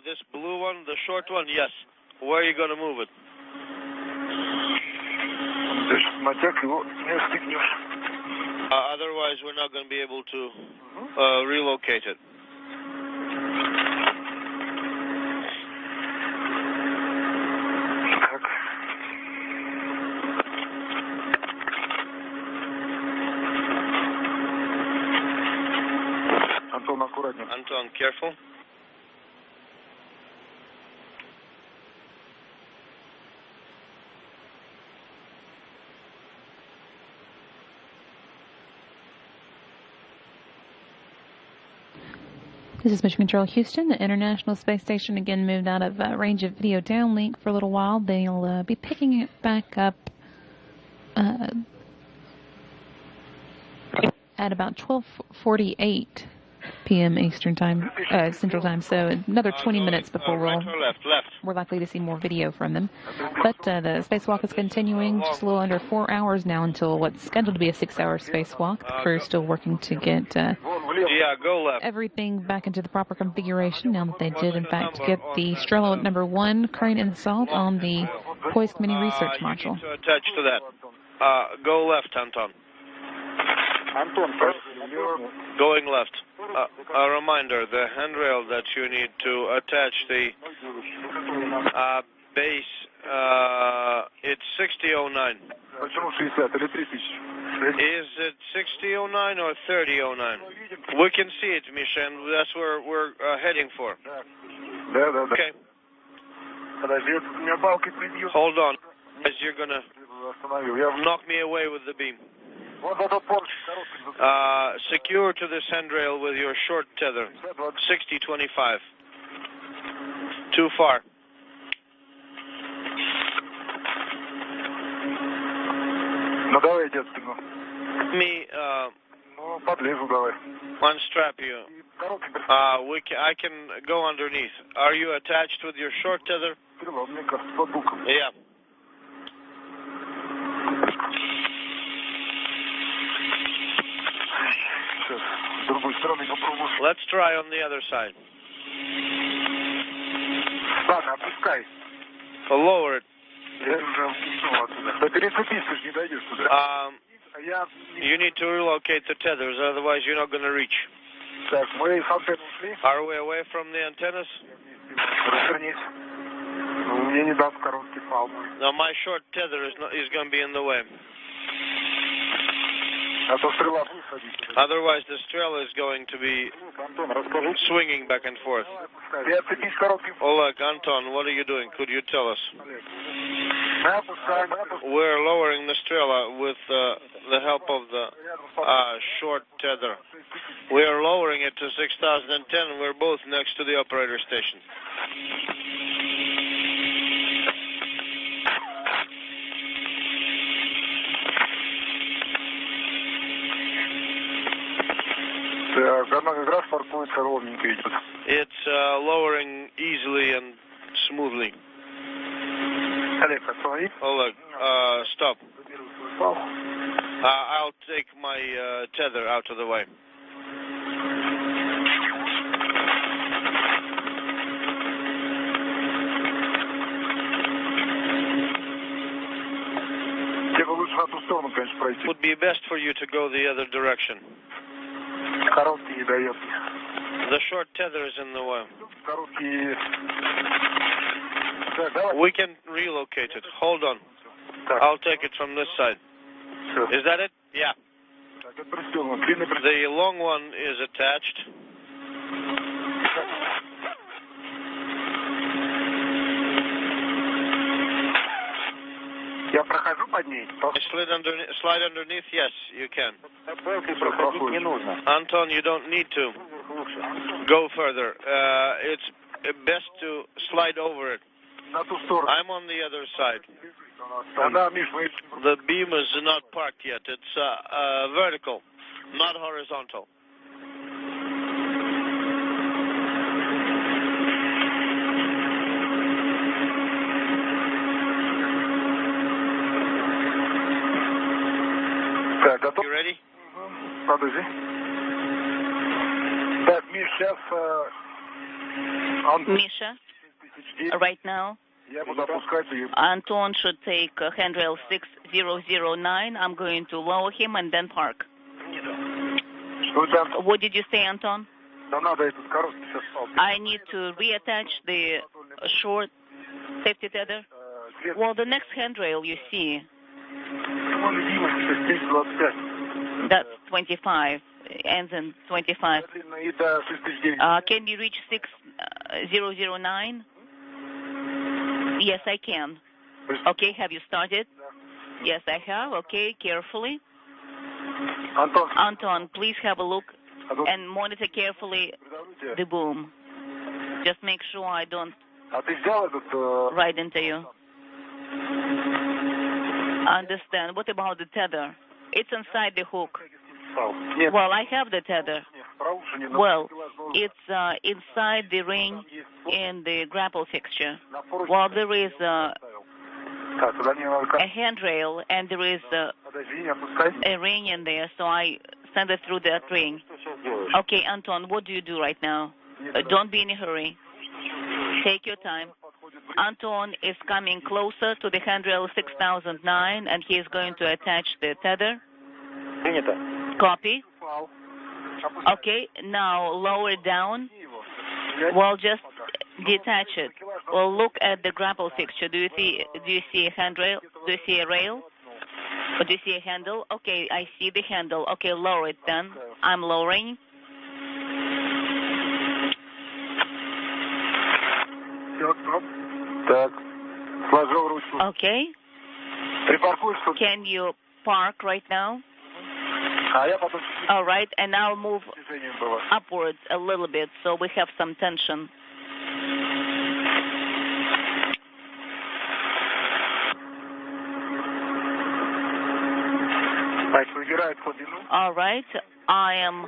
This blue one, the short one? Yes. Where are you going to move it? Otherwise, we're not going to be able to relocate it. Anton, careful. This is Mission Control Houston. The International Space Station again moved out of range of video downlink for a little while. They'll be picking it back up at about 12:48 p.m. Eastern Time, Central Time. So another 20 minutes before we're likely to see more video from them. But the spacewalk is continuing, just a little under 4 hours now until what's scheduled to be a 6-hour spacewalk. The crew is still working to get everything back into the proper configuration now that they did, in fact, get the Strela number 1 crane installed on the Poise Committee research module. To attach to that. Go left, Anton. Going left. A reminder, the handrail that you need to attach the base, it's 6009. Is it 6009 or 3009? We can see it, Misha, and that's where we're heading for. Okay. Hold on, as you're going to knock me away with the beam. Secure to this handrail with your short tether. 6025. Too far. Let me unstrap you. I can go underneath. Are you attached with your short tether? Yeah. Let's try on the other side. Lower it. You need to relocate the tethers, otherwise you're not going to reach. Are we away from the antennas? No, my short tether is going to be in the way. Otherwise, the Strela is going to be swinging back and forth. Oleg, Anton, what are you doing? Could you tell us? We're lowering the Strela with the help of the short tether. We are lowering it to 6010, and we're both next to the operator station. Oleg, stop. I'll take my tether out of the way. It would be best for you to go the other direction. The short tether is in the way. We can relocate it. Hold on. I'll take it from this side. Is that it? Yeah. The long one is attached. Slide underneath? Yes, you can. Anton, you don't need to go further. It's best to slide over it. I'm on the other side. The beam is not parked yet. It's vertical, not horizontal. You ready? Misha, right now, Anton should take handrail 6009. I'm going to lower him and then park. What did you say, Anton? I need to reattach the short safety tether. Well, the next handrail you see, that's 25, ends in 25. Can you reach 6009? Yes, I can. Okay, have you started? Yes, I have. Okay, carefully. Anton, please have a look and monitor carefully the boom. Just make sure I don't ride into you. Understand. What about the tether? It's inside the hook. Well, I have the tether. Well, it's inside the ring in the grapple fixture. Well, there is a handrail and there is a ring in there, so I send it through that ring. Okay, Anton, what do you do right now? Don't be in a hurry. Take your time. Anton is coming closer to the handrail 6009 and he is going to attach the tether. Copy. Okay, now lower it down. Well, just detach it. Well, look at the grapple fixture. Do you see a handrail? Do you see a rail? Or do you see a handle? Okay, I see the handle. Okay, lower it then. I'm lowering. Okay. Can you park right now? All right, and I'll move upwards a little bit so we have some tension. All right, I am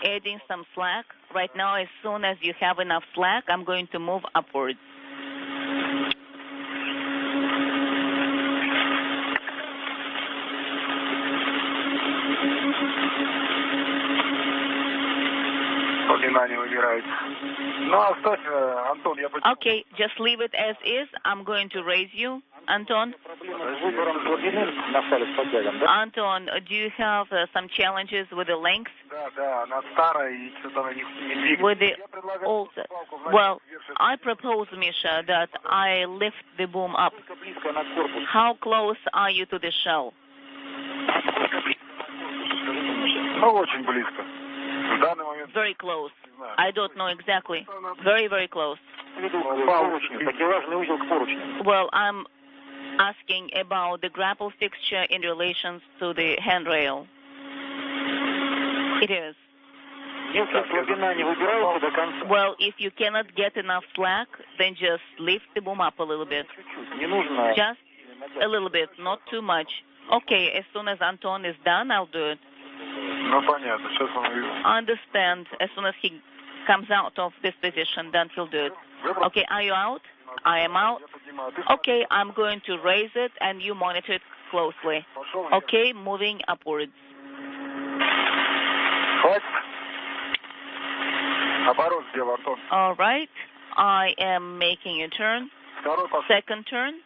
adding some slack. Right now, as soon as you have enough slack, I'm going to move upwards. Okay, just leave it as is. I'm going to raise you, Anton. Anton, do you have some challenges with the length? With the old. Well, I propose, Misha, that I lift the boom up. How close are you to the shell? Very close. I don't know exactly. Very, very close. Well, I'm asking about the grapple fixture in relation to the handrail. It is. Well, if you cannot get enough slack, then just lift the boom up a little bit. Just a little bit, not too much. Okay, as soon as Anton is done, I'll do it. I understand. As soon as he comes out of this position, then he'll do it. Okay, are you out? I am out. Okay, I'm going to raise it and you monitor it closely. Okay, moving upwards. All right, I am making a turn. Second turn.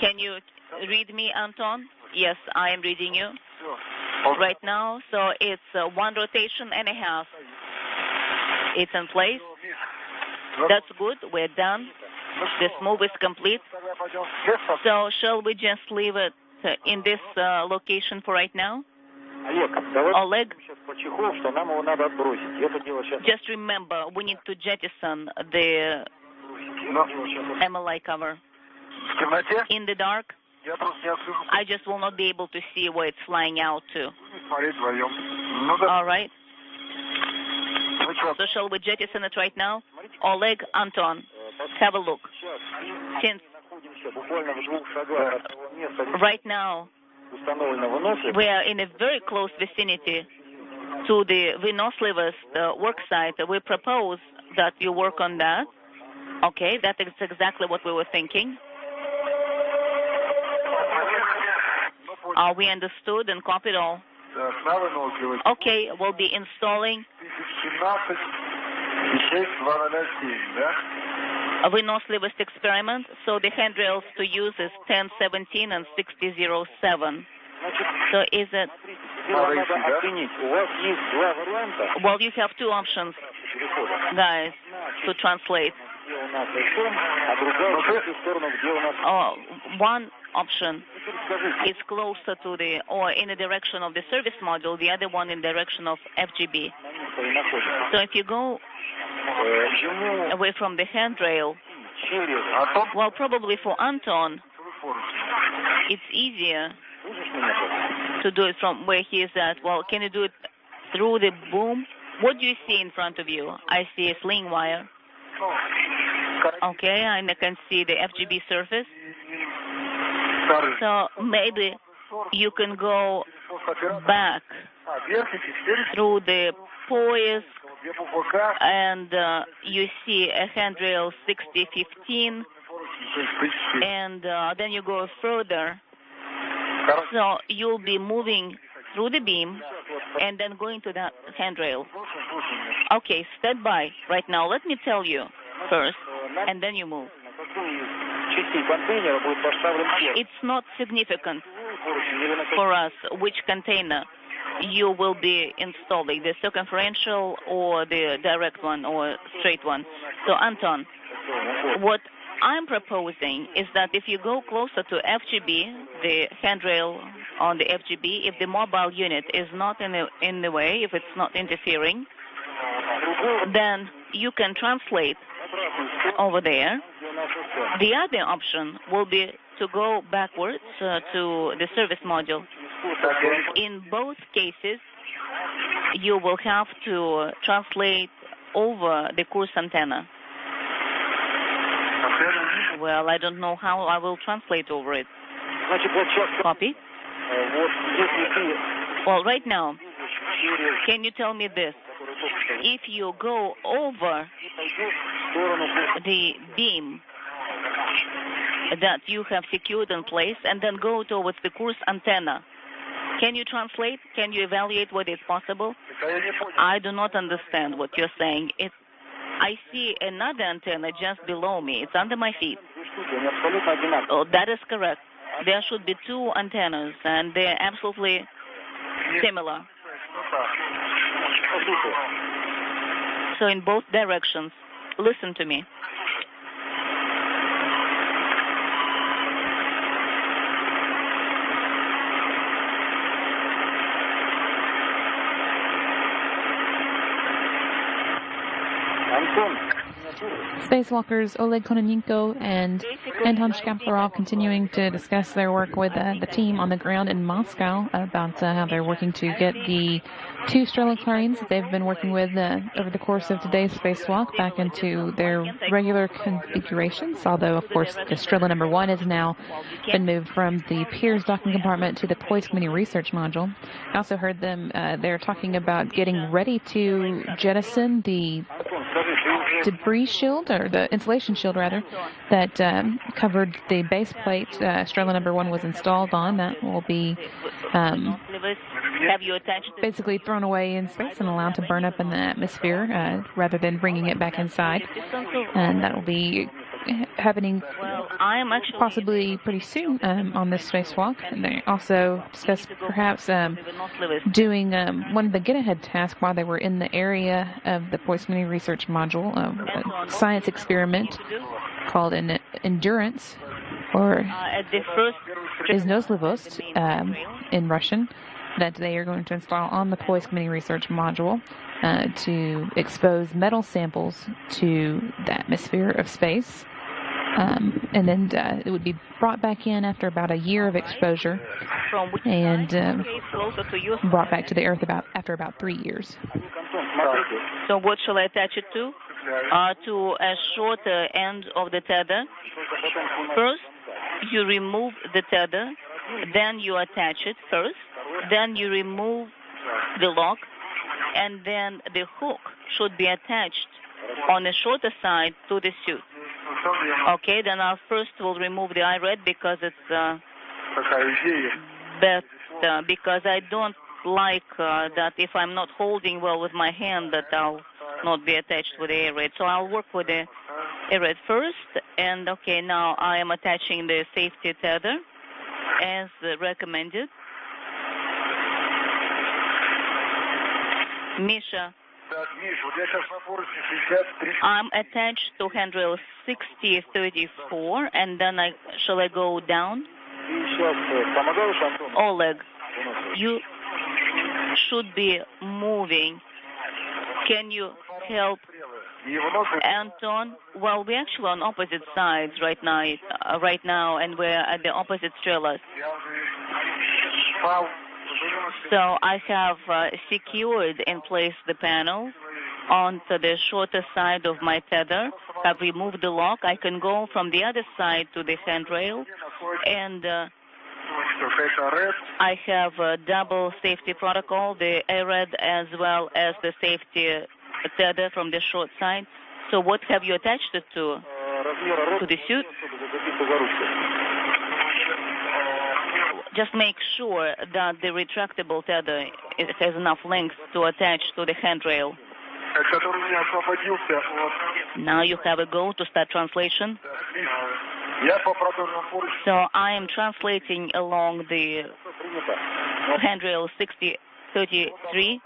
Can you read me, Anton? Yes, I am reading you right now. So it's 1 rotation and a half. It's in place. That's good. We're done. This move is complete. So shall we just leave it in this location for right now? Oleg, just remember, we need to jettison the MLI cover. In the dark, I just will not be able to see where it's flying out to. All right. So shall we jettison it right now? Oleg, Anton, have a look. Since right now we are in a very close vicinity to the Vynosливost work site, we propose that you work on that. Okay, that is exactly what we were thinking. We understood and copied all. Okay, we'll be installing a Vynosливоst experiment. So the handrails to use is 1017 and 6007. So is it? Well, you have two options, guys, to translate. One option is closer to the, or in the direction of the service module, the other one in the direction of FGB. So if you go away from the handrail, well, probably for Anton, it's easier to do it from where he is at. Well, can you do it through the boom? What do you see in front of you? I see a sling wire. Okay, and I can see the FGB surface. So maybe you can go back through the poise, and you see a handrail 6015, and then you go further. So you'll be moving through the beam and then going to that handrail. Okay, stand by right now. Let me tell you first, and then you move. It's not significant for us which container you will be installing, the circumferential or the direct one or straight one. So, Anton, what I'm proposing is that if you go closer to FGB, the handrail on the FGB, if the mobile unit is not in the way, if it's not interfering, then you can translate over there. The other option will be to go backwards to the service module. In both cases, you will have to translate over the course antenna. Well, I don't know how I will translate over it. Copy? Well, right now, can you tell me this? If you go over the beam that you have secured in place and then go towards the course antenna, can you translate? Can you evaluate what is possible? I do not understand what you're saying. I see another antenna just below me. It's under my feet. Oh, that is correct. There should be two antennas, and they're absolutely similar. So in both directions, listen to me. Spacewalkers Oleg Kononenko and Anton Shkaplerov continuing to discuss their work with the team on the ground in Moscow about how they're working to get the two Strela that they've been working with over the course of today's spacewalk back into their regular configurations, although, of course, the Strela number 1 has now been moved from the Piers docking compartment to the Poise Mini Research Module. I also heard them, they're talking about getting ready to jettison the debris shield, or the insulation shield rather, that covered the base plate Strela number 1 was installed on. That will be have you attached it? Basically thrown away in space and allowed to burn up in the atmosphere rather than bringing it back inside. And that will be happening possibly pretty soon on this spacewalk. And they also discussed perhaps doing one of the get-ahead tasks while they were in the area of the Poised Community Research Module, a science experiment called an Endurance, or Iznoslivost in Russian, that they are going to install on the Poised Community Research Module to expose metal samples to the atmosphere of space. And then it would be brought back in after about a year of exposure and brought back to the Earth after about 3 years. So what shall I attach it to? To a shorter end of the tether. First, you remove the tether, then you attach it first, then you remove the lock, and then the hook should be attached on the shorter side to the suit. Okay, then I first will remove the IRED because it's better, because I don't like that if I'm not holding well with my hand that I'll not be attached with the IRED. So I'll work with the IRED first, and okay, now I am attaching the safety tether as recommended. Misha, I'm attached to handrail 6034, and then shall I go down? Oleg, you should be moving. Can you help Anton? Well, we're actually on opposite sides right now, and we're at the opposite Strelas. So I have secured in place the panel onto the shorter side of my tether. I've removed the lock. I can go from the other side to the handrail, and I have a double safety protocol, the ARED as well as the safety tether from the short side. So what have you attached it to? To the suit? Just make sure that the retractable tether has enough length to attach to the handrail. Now you have a go to start translation. So I am translating along the handrail 6033.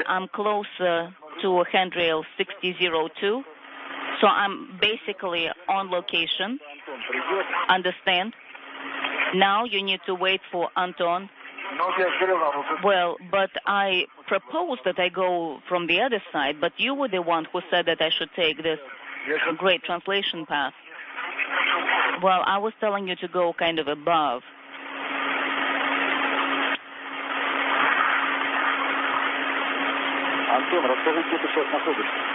I'm closer to handrail 6002. So I'm basically on location. Understand? Now you need to wait for Anton. Well, but I proposed that I go from the other side, but you were the one who said that I should take this great translation path. Well, I was telling you to go kind of above. Антон, расскажи, где ты сейчас находишься?